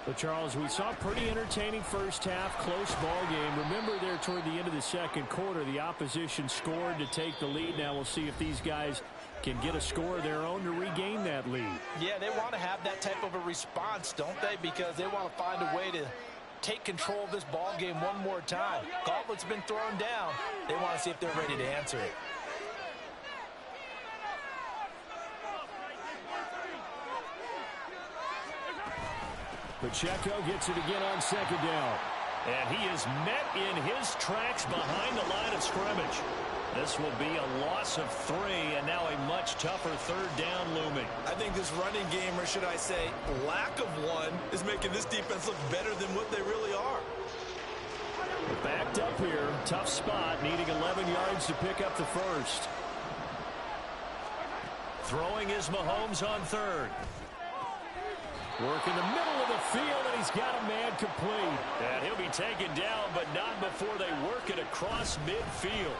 But, Charles, we saw a pretty entertaining first half, close ball game. Remember there toward the end of the second quarter, the opposition scored to take the lead. Now we'll see if these guys can get a score of their own to regain that lead. Yeah, they want to have that type of a response, don't they? Because they want to find a way to take control of this ball game one more time. Gauntlet's been thrown down. They want to see if they're ready to answer it. Pacheco gets it again on second down. And he is met in his tracks behind the line of scrimmage. This will be a loss of 3, and now a much tougher third down looming. I think this running game, or should I say lack of one, is making this defense look better than what they really are. Backed up here, tough spot, needing 11 yards to pick up the first. Throwing is Mahomes on third. Work in the middle of the field, and he's got a man complete. And he'll be taken down, but not before they work it across midfield.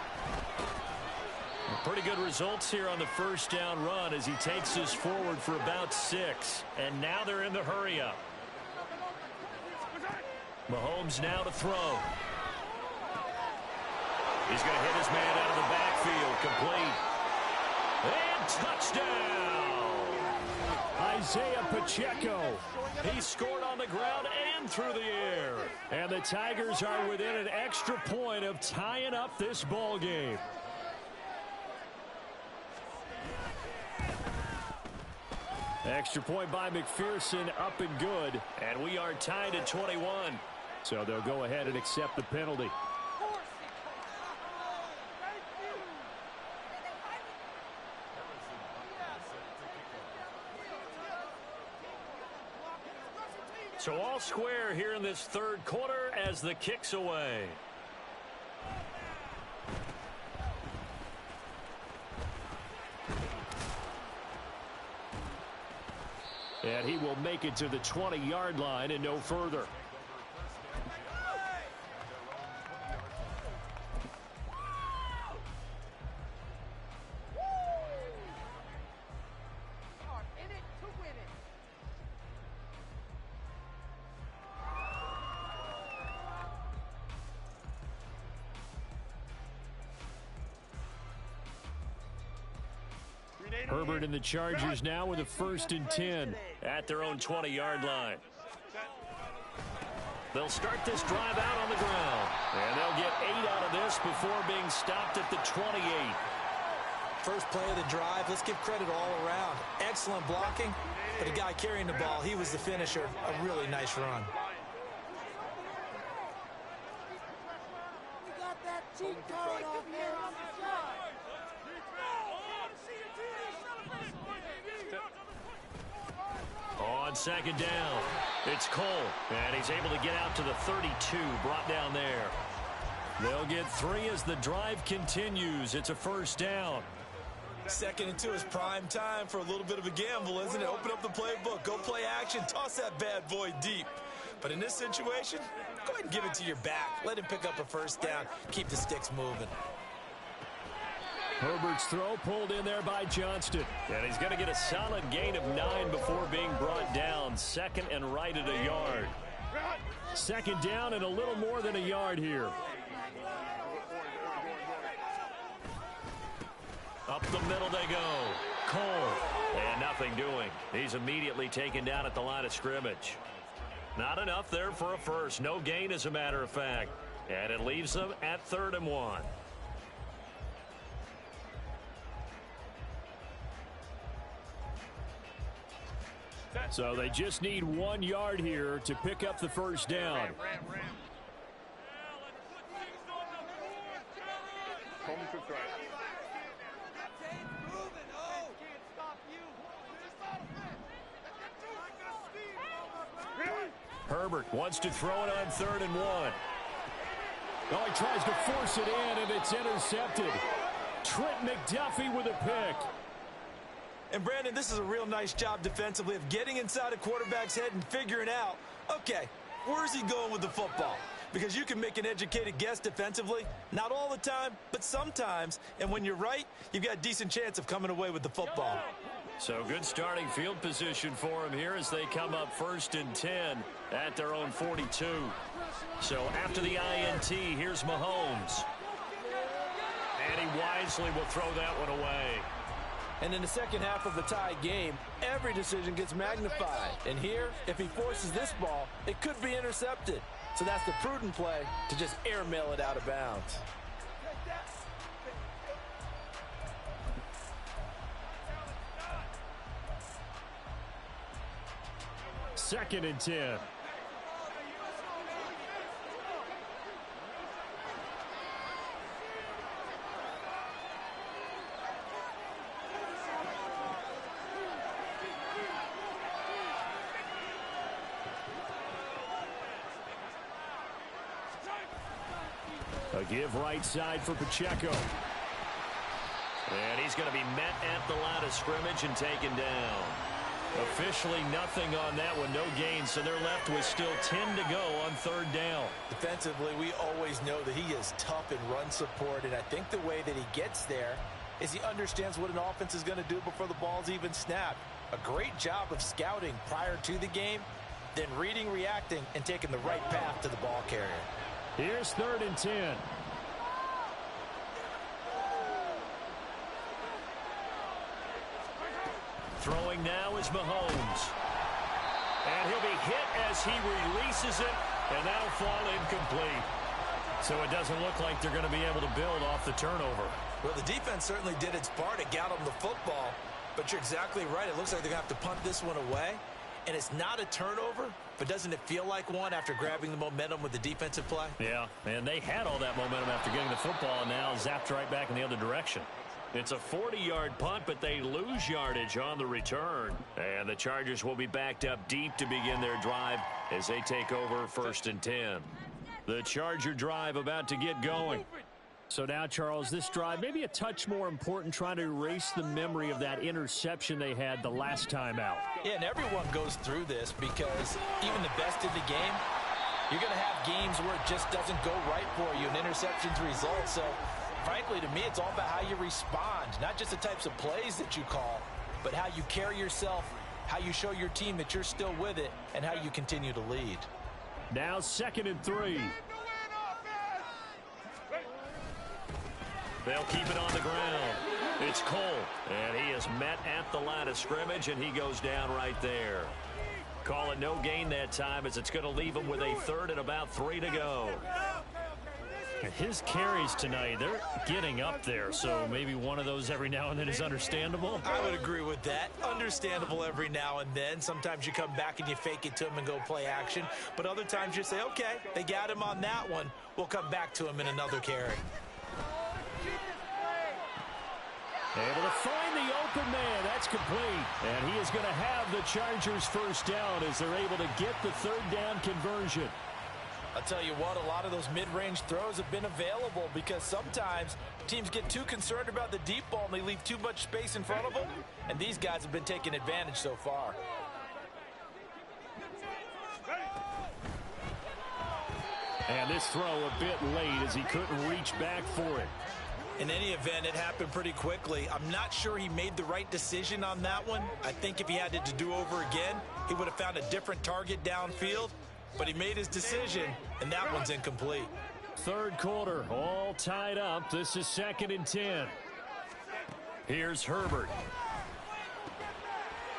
Pretty good results here on the first down run as he takes this forward for about 6. And now they're in the hurry-up. Mahomes now to throw. He's going to hit his man out of the backfield. Complete. And touchdown! Isaiah Pacheco. He scored on the ground and through the air. And the Tigers are within an extra point of tying up this ball game. Extra point by McPherson, up and good. And we are tied at 21. So they'll go ahead and accept the penalty. So all square here in this third quarter as the kick's away. And he will make it to the 20-yard line and no further. Herbert and the Chargers now with a 1st and 10 at their own 20-yard line. They'll start this drive out on the ground. And they'll get 8 out of this before being stopped at the 28. First play of the drive, let's give credit all around. Excellent blocking, but the guy carrying the ball, he was the finisher. A really nice run. You got that cheat code off there on the side. On second down, it's Cole, and he's able to get out to the 32, brought down there. They'll get 3 as the drive continues. It's a 1st down. 2nd and 2 is prime time for a little bit of a gamble, isn't it? Open up the playbook, go play action, toss that bad boy deep. But in this situation, go ahead and give it to your back. Let him pick up a 1st down, keep the sticks moving. Herbert's throw pulled in there by Johnston. And he's going to get a solid gain of 9 before being brought down. 2nd and right at a yard. 2nd down and a little more than a yard here. Up the middle they go. Cole. And nothing doing. He's immediately taken down at the line of scrimmage. Not enough there for a first. No gain, as a matter of fact. And it leaves them at 3rd and 1. So they just need 1 yard here to pick up the 1st down. Herbert wants to throw it on 3rd and 1. Oh, he tries to force it in, and it's intercepted. Trent McDuffie with a pick. And, Brandon, this is a real nice job defensively of getting inside a quarterback's head and figuring out, okay, where's he going with the football? Because you can make an educated guess defensively, not all the time, but sometimes. And when you're right, you've got a decent chance of coming away with the football. So good starting field position for him here as they come up 1st and 10 at their own 42. So after the INT, here's Mahomes. And he wisely will throw that one away. And in the second half of a tie game, every decision gets magnified. And here, if he forces this ball, it could be intercepted. So that's the prudent play to just airmail it out of bounds. Second and 10. A give right side for Pacheco. And he's going to be met at the line of scrimmage and taken down. Officially nothing on that one, no gain, so they're left with still 10 to go on third down. Defensively, we always know that he is tough in run support, and I think the way that he gets there is he understands what an offense is going to do before the ball's even snapped. A great job of scouting prior to the game, then reading, reacting, and taking the right path to the ball carrier. Here's third and 10. Throwing now is Mahomes. And he'll be hit as he releases it, and that'll fall incomplete. So it doesn't look like they're going to be able to build off the turnover. Well, the defense certainly did its part to get him the football, but you're exactly right. It looks like they're going to have to punt this one away. And it's not a turnover, but doesn't it feel like one after grabbing the momentum with the defensive play? Yeah, and they had all that momentum after getting the football, and now zapped right back in the other direction. It's a 40-yard punt, but they lose yardage on the return. And the Chargers will be backed up deep to begin their drive as they take over first and 10. The Charger drive about to get going. So now, Charles, this drive maybe a touch more important, trying to erase the memory of that interception they had the last time out. Yeah, and everyone goes through this because even the best in the game, you're going to have games where it just doesn't go right for you, and interceptions result. So, frankly, to me, it's all about how you respond, not just the types of plays that you call, but how you carry yourself, how you show your team that you're still with it, and how you continue to lead. Now second and 3. They'll keep it on the ground. It's Cole, and he is met at the line of scrimmage, and he goes down right there. Call it no gain that time, as it's going to leave him with a third and about 3 to go. His carries tonight, they're getting up there, so maybe one of those every now and then is understandable. I would agree with that. Understandable every now and then. Sometimes you come back and you fake it to him and go play action. But other times you say, okay, they got him on that one. We'll come back to him in another carry. Able to find the open man. That's complete. And he is going to have the Chargers first down as they're able to get the third down conversion. I'll tell you what, a lot of those mid-range throws have been available because sometimes teams get too concerned about the deep ball and they leave too much space in front of them. And these guys have been taking advantage so far. And this throw a bit late as he couldn't reach back for it. In any event, it happened pretty quickly. I'm not sure he made the right decision on that one. I think if he had to do over again, he would have found a different target downfield. But he made his decision, and that one's incomplete. Third quarter, all tied up. This is second and 10. Here's Herbert.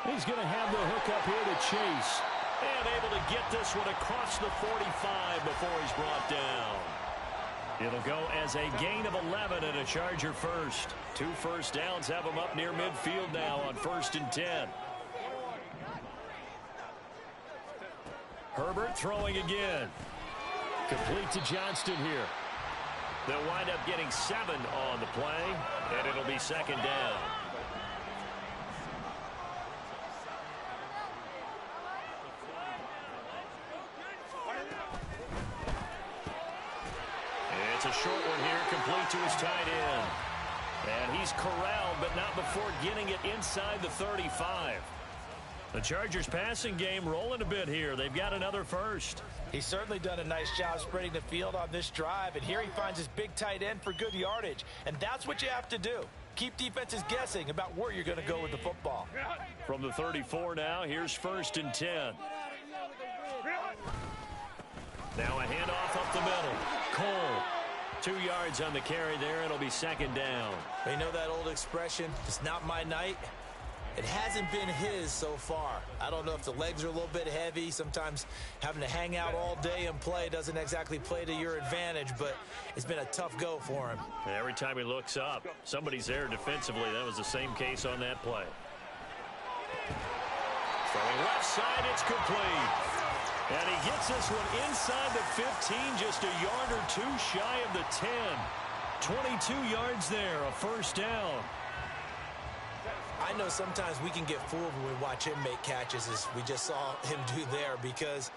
He's going to have the hook up here to Chase. And able to get this one across the 45 before he's brought down. It'll go as a gain of 11 and a Charger first. 2 first downs have him up near midfield now on first and 10. Herbert throwing again. Complete to Johnston here. They'll wind up getting 7 on the play, and it'll be second down. It's a short one here, complete to his tight end. And he's corralled, but not before getting it inside the 35. The Chargers passing game rolling a bit here. They've got another first. He's certainly done a nice job spreading the field on this drive, and here he finds his big tight end for good yardage. And that's what you have to do. Keep defenses guessing about where you're going to go with the football. From the 34 now, here's first and 10. Now a handoff up the middle. Cole. 2 yards on the carry there. It'll be second down. You know that old expression, it's not my night? It hasn't been his so far. I don't know if the legs are a little bit heavy. Sometimes having to hang out all day and play doesn't exactly play to your advantage, but it's been a tough go for him. And every time he looks up, somebody's there defensively. That was the same case on that play. Throwing left side, it's complete. And he gets this one inside the 15, just a yard or two shy of the 10. 22 yards there, a first down. I know sometimes we can get fooled when we watch him make catches, as we just saw him do there, because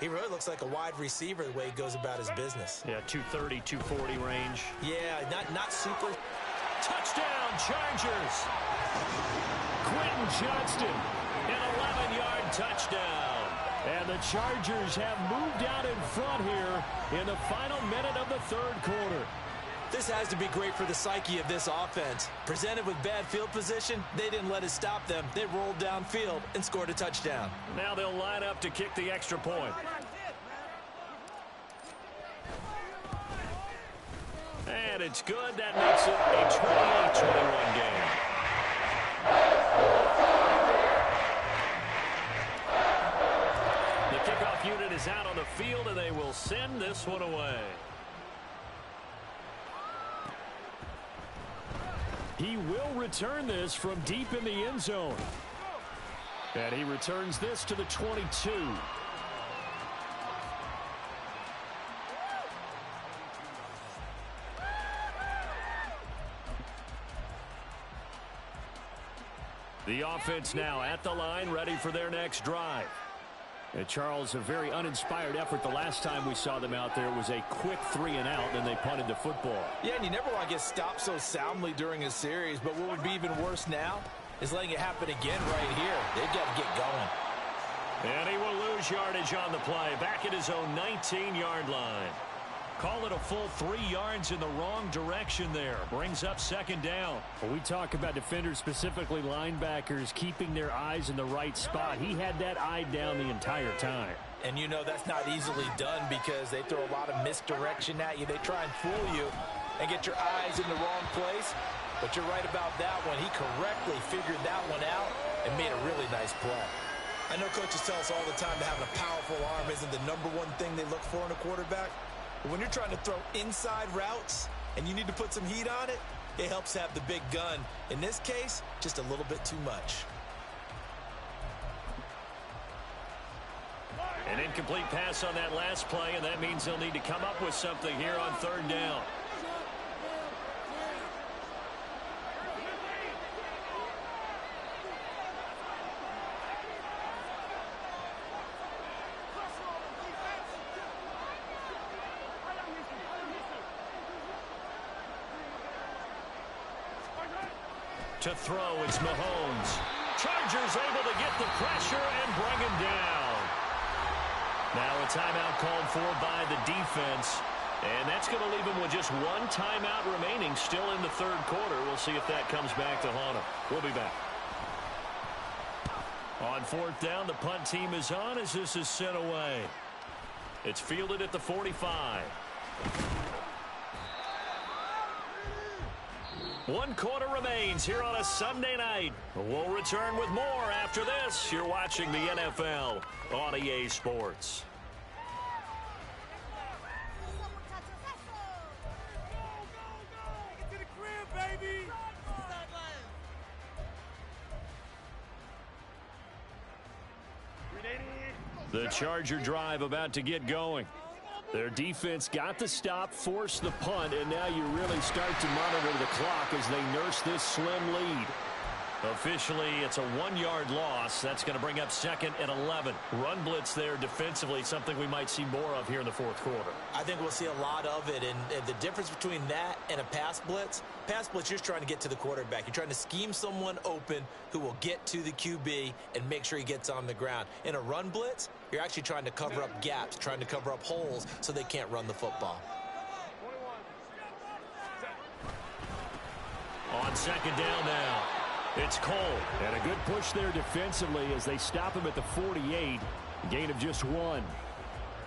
he really looks like a wide receiver the way he goes about his business. Yeah, 230, 240 range. Yeah, not super. Touchdown, Chargers. Quentin Johnston, an 11-yard touchdown. And the Chargers have moved out in front here in the final minute of the third quarter. This has to be great for the psyche of this offense. Presented with bad field position, they didn't let it stop them. They rolled downfield and scored a touchdown. Now they'll line up to kick the extra point. And it's good. That makes it a 28-21 game. The kickoff unit is out on the field, and they will send this one away. He will return this from deep in the end zone. And he returns this to the 22. The offense now at the line, ready for their next drive. And Charles, a very uninspired effort the last time we saw them out there. It was a quick 3-and-out, and they punted the football. Yeah, and you never want to get stopped so soundly during a series, but what would be even worse now is letting it happen again right here. They've got to get going. And he will lose yardage on the play, back at his own 19-yard line. Call it a full 3 yards in the wrong direction there. Brings up second down. When we talk about defenders, specifically linebackers, keeping their eyes in the right spot, he had that eye down the entire time. And you know that's not easily done because they throw a lot of misdirection at you. They try and fool you and get your eyes in the wrong place. But you're right about that one. He correctly figured that one out and made a really nice play. I know coaches tell us all the time that having a powerful arm isn't the number one thing they look for in a quarterback. But when you're trying to throw inside routes and you need to put some heat on it, it helps have the big gun. In this case, just a little bit too much. An incomplete pass on that last play, and that means they'll need to come up with something here on third down. To throw, it's Mahomes. Chargers able to get the pressure and bring him down. Now a timeout called for by the defense. And that's going to leave him with just one timeout remaining still in the third quarter. We'll see if that comes back to haunt him. We'll be back. On fourth down, the punt team is on as this is sent away. It's fielded at the 45. 1 quarter remains here on a Sunday night. We'll return with more after this. You're watching the NFL on EA Sports. Get to the crib, baby. The Charger drive about to get going. Their defense got the stop, forced the punt, and now you really start to monitor the clock as they nurse this slim lead. Officially, it's a 1-yard loss. That's going to bring up second and 11. Run blitz there defensively, something we might see more of here in the fourth quarter. I think we'll see a lot of it, and the difference between that and a pass blitz, you're just trying to get to the quarterback. You're trying to scheme someone open who will get to the QB and make sure he gets on the ground. In a run blitz, you're actually trying to cover up gaps, trying to cover up holes so they can't run the football. On second down now, it's Cole. And a good push there defensively as they stop him at the 48. Gain of just 1.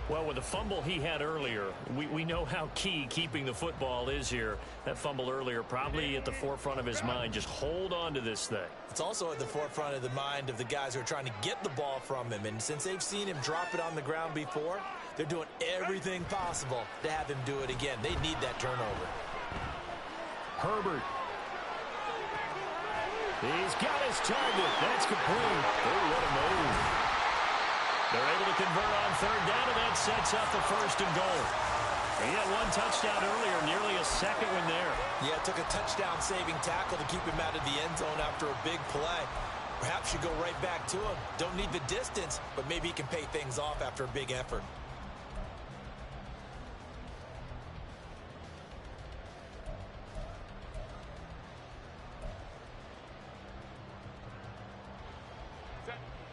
Well, with the fumble he had earlier, we know how key keeping the football is here. That fumble earlier probably at the forefront of his mind. Just hold on to this thing. It's also at the forefront of the mind of the guys who are trying to get the ball from him. And since they've seen him drop it on the ground before, they're doing everything possible to have him do it again. They need that turnover. Herbert. He's got his target. That's complete. Oh, what a move. They're able to convert on third down, and that sets up the first and goal. He had one touchdown earlier, nearly a second one there. Yeah, it took a touchdown-saving tackle to keep him out of the end zone after a big play. Perhaps you go right back to him. Don't need the distance, but maybe he can pay things off after a big effort.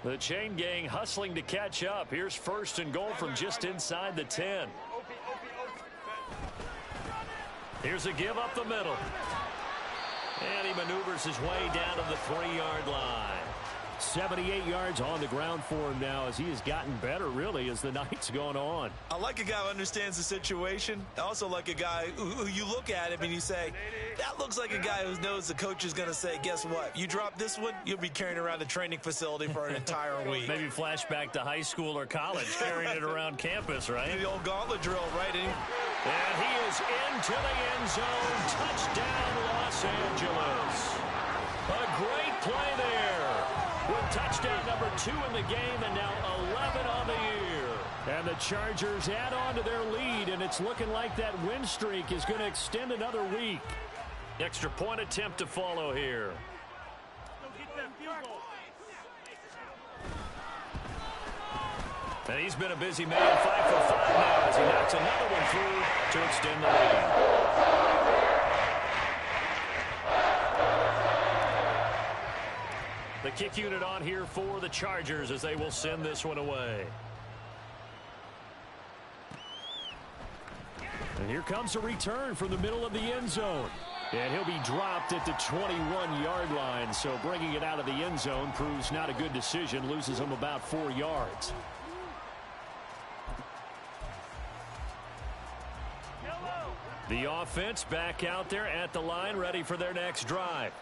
The chain gang hustling to catch up. Here's first and goal from just inside the 10. Here's a give up the middle. And he maneuvers his way down to the 3-yard line. 78 yards on the ground for him now as he has gotten better, really, as the night's gone on. I like a guy who understands the situation. I also like a guy who you look at him and you say, that looks like a guy who knows the coach is going to say, guess what? You drop this one, you'll be carrying around the training facility for an entire week. Maybe flashback to high school or college, carrying it around campus, right? The old gauntlet drill, right? And he is into the end zone. Touchdown, Los Angeles. A great play there. With touchdown number 2 in the game and now 11 on the year. And the Chargers add on to their lead, and it's looking like that win streak is going to extend another week. Extra point attempt to follow here. And he's been a busy man, 5 for 5 now as he knocks another one through to extend the lead. The kick unit on here for the Chargers as they will send this one away. And here comes a return from the middle of the end zone. And he'll be dropped at the 21-yard line. So bringing it out of the end zone proves not a good decision. Loses him about 4 yards. The offense back out there at the line, ready for their next drive.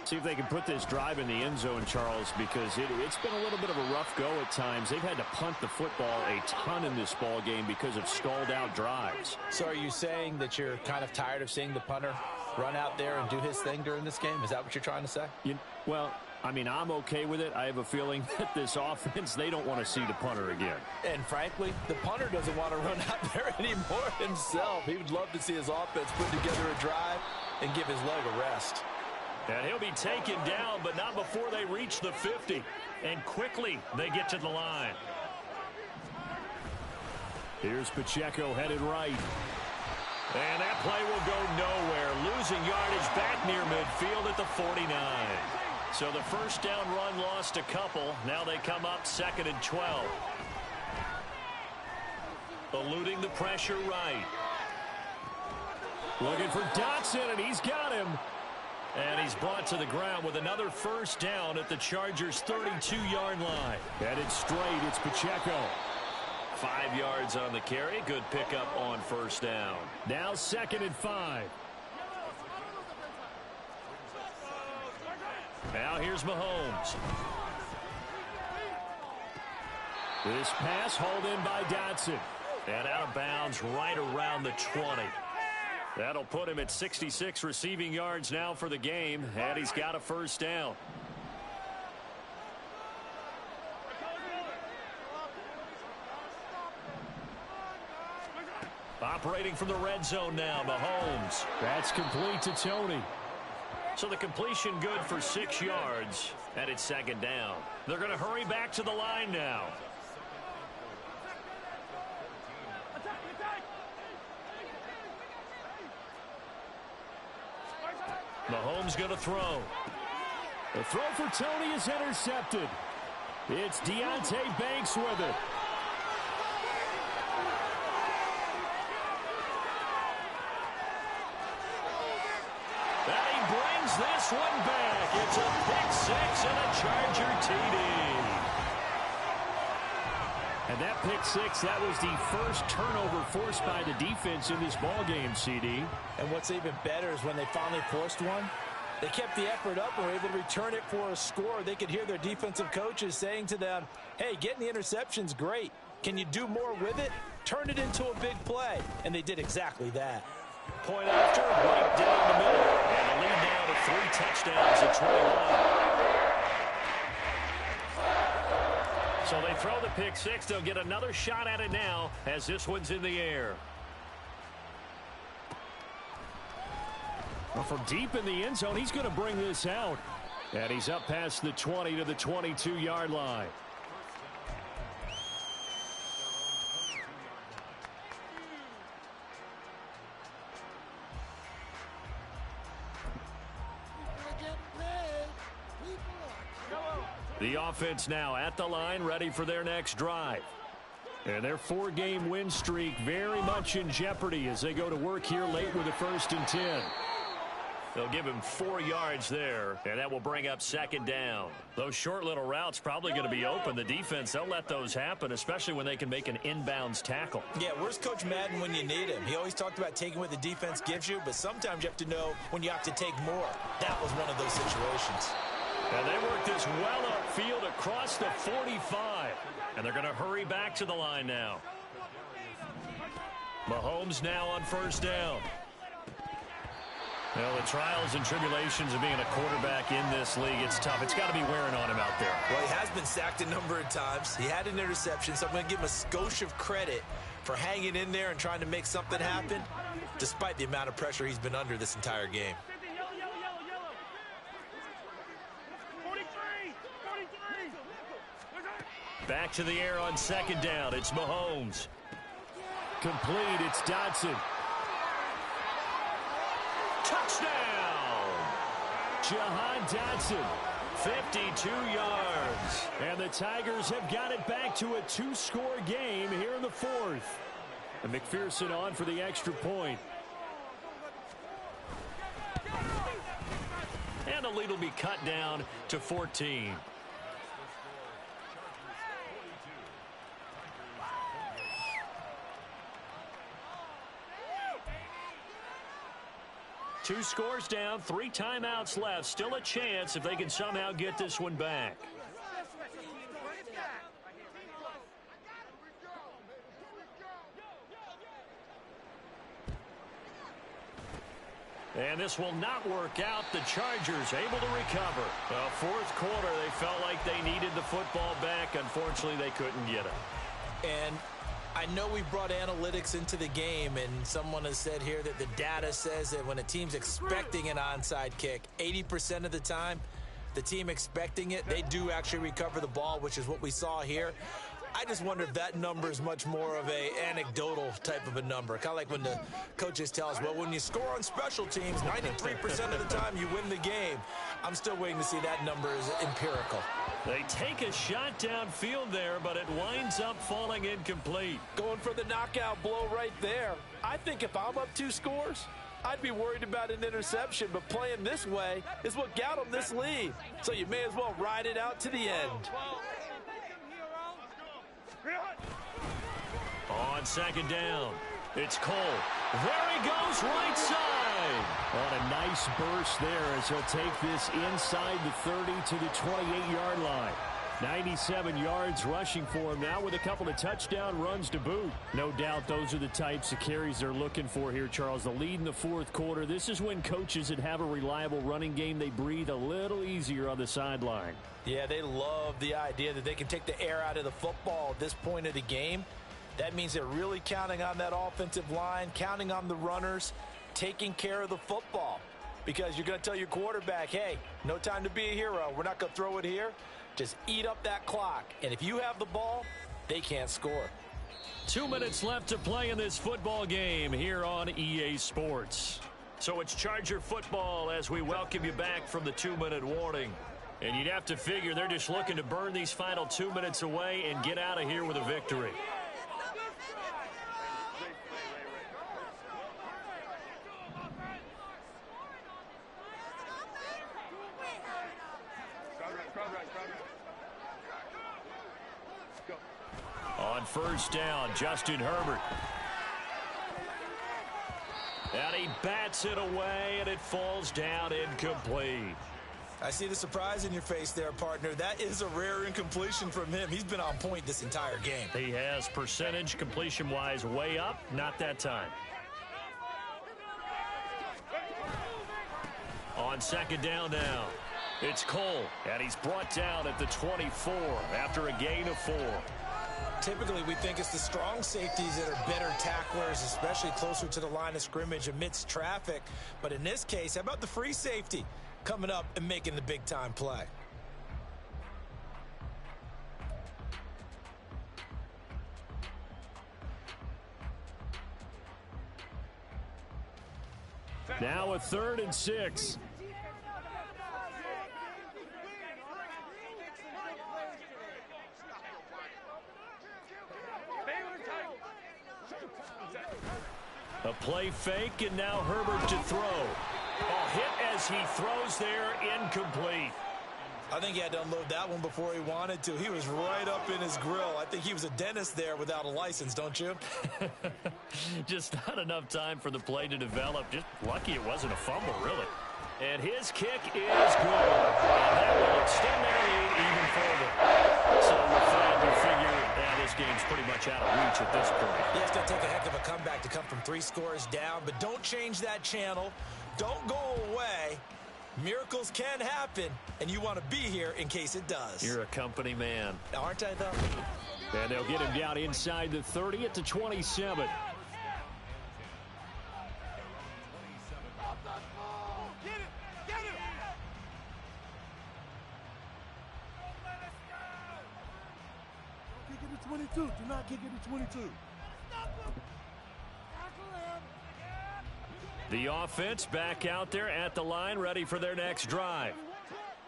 See if they can put this drive in the end zone, Charles, because it's been a little bit of a rough go at times. They've had to punt the football a ton in this ball game because of stalled out drives. So are you saying that you're kind of tired of seeing the punter run out there and do his thing during this game? Is that what you're trying to say? Well, I mean, I'm okay with it. I have a feeling that this offense, they don't want to see the punter again. And frankly, the punter doesn't want to run out there anymore himself. He would love to see his offense put together a drive and give his leg a rest. And he'll be taken down, but not before they reach the 50. And quickly, they get to the line. Here's Pacheco headed right. And that play will go nowhere. Losing yardage back near midfield at the 49. So the first down run lost a couple. Now they come up 2nd and 12. Eluding the pressure right. Looking for Dotson, and he's got him. And he's brought to the ground with another first down at the Chargers' 32-yard line. Headed straight, it's Pacheco. 5 yards on the carry. Good pickup on first down. Now 2nd and 5. Now here's Mahomes. This pass hauled in by Dotson. And out of bounds right around the 20. That'll put him at 66 receiving yards now for the game, and he's got a first down. Operating from the red zone now, Mahomes. That's complete to Tony. So the completion good for 6 yards, and it's 2nd down. They're going to hurry back to the line now. Mahomes going to throw. The throw for Tony is intercepted. It's Deontay Banks with it. And he brings this one back. It's a pick 6 and a Charger TD. And that pick six, that was the first turnover forced by the defense in this ballgame, CD. And what's even better is when they finally forced one, they kept the effort up and were able to return it for a score. They could hear their defensive coaches saying to them, hey, getting the interception's great. Can you do more with it? Turn it into a big play. And they did exactly that. Point after, right down the middle. And the lead now to 3 touchdowns at 21. So they throw the pick six. They'll get another shot at it now as this one's in the air. Well, from deep in the end zone, he's going to bring this out. And he's up past the 20 to the 22-yard line. The offense now at the line, ready for their next drive. And their 4-game win streak very much in jeopardy as they go to work here late with a 1st and 10. They'll give him 4 yards there, and that will bring up 2nd down. Those short little routes probably going to be open. The defense, they'll let those happen, especially when they can make an inbounds tackle. Yeah, where's Coach Madden when you need him? He always talked about taking what the defense gives you, but sometimes you have to know when you have to take more. That was one of those situations. And they work this well upfield across the 45. And they're going to hurry back to the line now. Mahomes now on 1st down. Well, the trials and tribulations of being a quarterback in this league, it's tough. It's got to be wearing on him out there. Well, he has been sacked a number of times. He had an interception, so I'm going to give him a skosh of credit for hanging in there and trying to make something happen, despite the amount of pressure he's been under this entire game. Back to the air on 2nd down. It's Mahomes. Complete. It's Dodson. Touchdown! Jahan Dodson. 52 yards. And the Tigers have got it back to a 2-score game here in the 4th. And McPherson on for the extra point. And the lead will be cut down to 14. Two scores down, 3 timeouts left. Still a chance if they can somehow get this one back. And this will not work out. The Chargers able to recover. Well, 4th quarter, they felt like they needed the football back. Unfortunately, they couldn't get it. And I know we brought analytics into the game, and someone has said here that the data says that when a team's expecting an onside kick, 80% of the time, the team expecting it, they do actually recover the ball, which is what we saw here. I just wonder if that number is much more of a anecdotal type of a number. Kind of like when the coaches tell us, well, when you score on special teams, 93% of the time you win the game. I'm still waiting to see that number is empirical. They take a shot downfield there, but it winds up falling incomplete. Going for the knockout blow right there. I think if I'm up 2 scores, I'd be worried about an interception, but playing this way is what got them this lead. So you may as well ride it out to the end. On 2nd down, it's Cole. There he goes, right side. On a nice burst there as he'll take this inside the 30 to the 28-yard line. 97 yards rushing for him now with a couple of touchdown runs to boot. No doubt those are the types of carries they're looking for here, Charles. The lead in the 4th quarter. This is when coaches that have a reliable running game, they breathe a little easier on the sideline. Yeah, they love the idea that they can take the air out of the football at this point of the game. That means they're really counting on that offensive line, counting on the runners, taking care of the football. Because you're going to tell your quarterback, hey, no time to be a hero. We're not going to throw it here. Just eat up that clock. And if you have the ball, they can't score. 2 minutes left to play in this football game here on EA Sports. So it's Charger football as we welcome you back from the 2-minute warning. And you'd have to figure they're just looking to burn these final 2 minutes away and get out of here with a victory. On first down. Justin Herbert. And he bats it away, and it falls down incomplete. I see the surprise in your face there, partner. That is a rare incompletion from him. He's been on point this entire game. He has percentage completion-wise way up. Not that time. On second down now, it's Cole, and he's brought down at the 24 after a gain of 4. Typically, we think it's the strong safeties that are better tacklers, especially closer to the line of scrimmage amidst traffic. But in this case, how about the free safety coming up and making the big-time play? Now a 3rd and 6. A play fake, and now Herbert to throw. A hit as he throws there, incomplete. I think he had to unload that one before he wanted to. He was right up in his grill. I think he was a dentist there without a license, don't you? Just not enough time for the play to develop. Just lucky it wasn't a fumble, really. And his kick is good. And that will extend their lead even further. So with that, you figure this game's pretty much out of reach at this point. Yeah, it's going to take a heck of a comeback to come from 3 scores down. But don't change that channel. Don't go away. Miracles can happen, and you want to be here in case it does. You're a company man. Aren't I, though? And they'll get him down inside the 30 at the 27. Do not kick it to 22. The offense back out there at the line, ready for their next drive.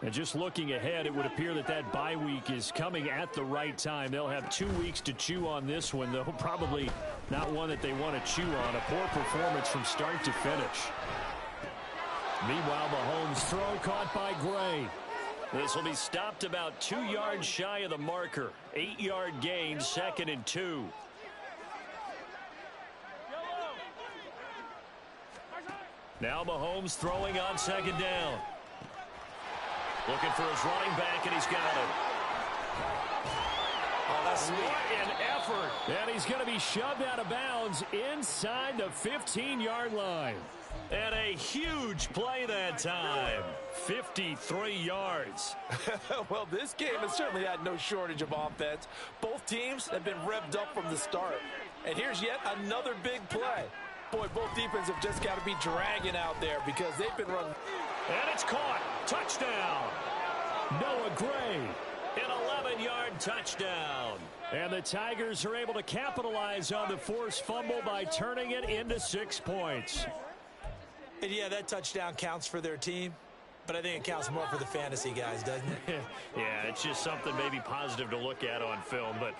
And just looking ahead, it would appear that that bye week is coming at the right time. They'll have 2 weeks to chew on this one, though probably not one that they want to chew on. A poor performance from start to finish. Meanwhile, Mahomes' throw caught by Gray. This will be stopped about 2 yards shy of the marker. 8-yard gain, 2nd and 2. Now Mahomes throwing on 2nd down. Looking for his running back, and he's got it. Oh, that's sweet. What an effort. And he's going to be shoved out of bounds inside the 15-yard line. And a huge play that time. 53 yards. Well, this game has certainly had no shortage of offense. Both teams have been revved up from the start. And here's yet another big play. Boy, both defenses have just got to be dragging out there because they've been running. And it's caught. Touchdown. Noah Gray. An 11-yard touchdown. And the Tigers are able to capitalize on the forced fumble by turning it into 6 points. And yeah, that touchdown counts for their team, but I think it counts more for the fantasy guys, doesn't it? Yeah, it's just something maybe positive to look at on film, but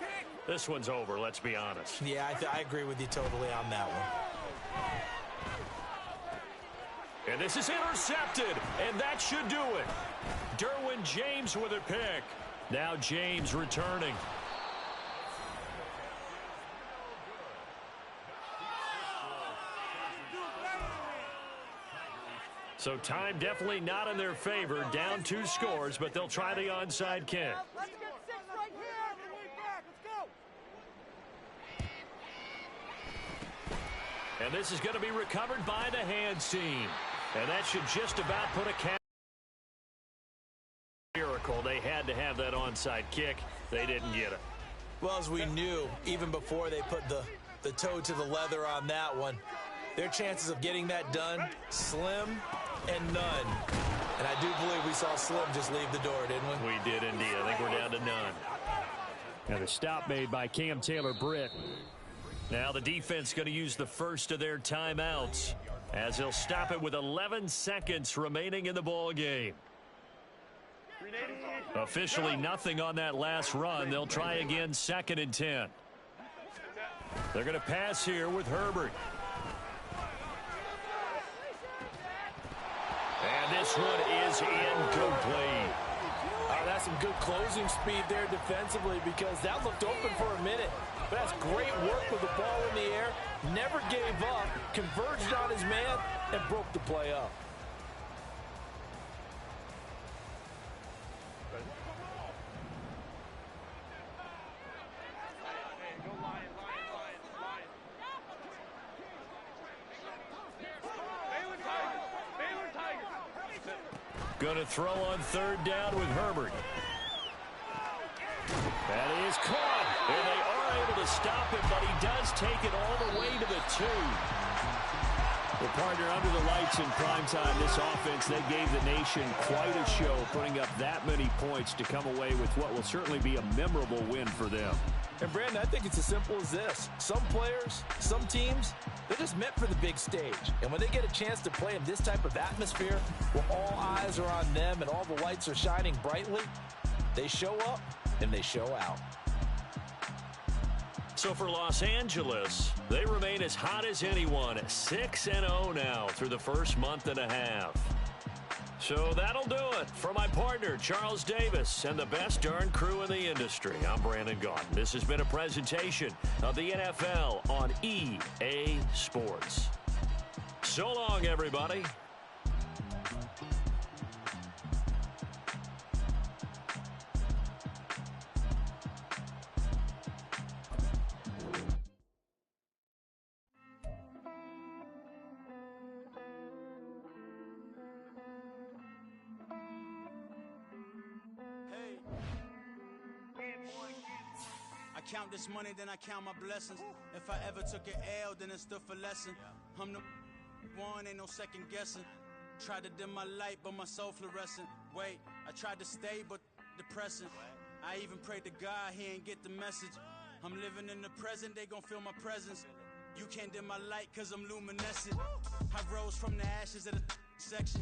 this one's over, let's be honest. Yeah, I agree with you totally on that one. And this is intercepted, and that should do it. Derwin James with a pick. Now James returning. So time definitely not in their favor. Down 2 scores, but they'll try the onside kick. Let's get 6 right here. Let's go. And this is going to be recovered by the hands team. And that should just about put a cap. Miracle. They had to have that onside kick. They didn't get it. Well, as we knew, even before they put the toe to the leather on that one, their chances of getting that done, slim and none. And I do believe we saw Slim just leave the door, didn't we? We did indeed. I think we're down to none. And a stop made by Cam Taylor-Britt. Now the defense going to use the first of their timeouts as they'll stop it with 11 seconds remaining in the ball game. Officially nothing on that last run. They'll try again 2nd and 10. They're going to pass here with Herbert. And this one is incomplete. That's some good closing speed there defensively because that looked open for a minute. But that's great work with the ball in the air. Never gave up, converged on his man, and broke the play up. Going to throw on third down with Herbert. That is caught, and they are able to stop him, but he does take it all the way to the 2. Well, partner, under the lights in primetime, this offense, they gave the nation quite a show, putting up that many points to come away with what will certainly be a memorable win for them. And, Brandon, I think it's as simple as this. Some players, some teams, they're just meant for the big stage. And when they get a chance to play in this type of atmosphere, where all eyes are on them and all the lights are shining brightly, they show up and they show out. So for Los Angeles, they remain as hot as anyone, 6-0 now through the first month and a half. So that'll do it. For my partner, Charles Davis, and the best darn crew in the industry, I'm Brandon Gaudin. This has been a presentation of the NFL on EA Sports. So long, everybody. I count this money, then I count my blessings. If I ever took an L, then it stood for lesson. I'm the one, ain't no second guessing. Tried to dim my light, but my soul fluorescent. Wait, I tried to stay, but depressing. I even prayed to God, he ain't get the message. I'm living in the present, they gon' feel my presence. You can't dim my light, cause I'm luminescent. I rose from the ashes of the section.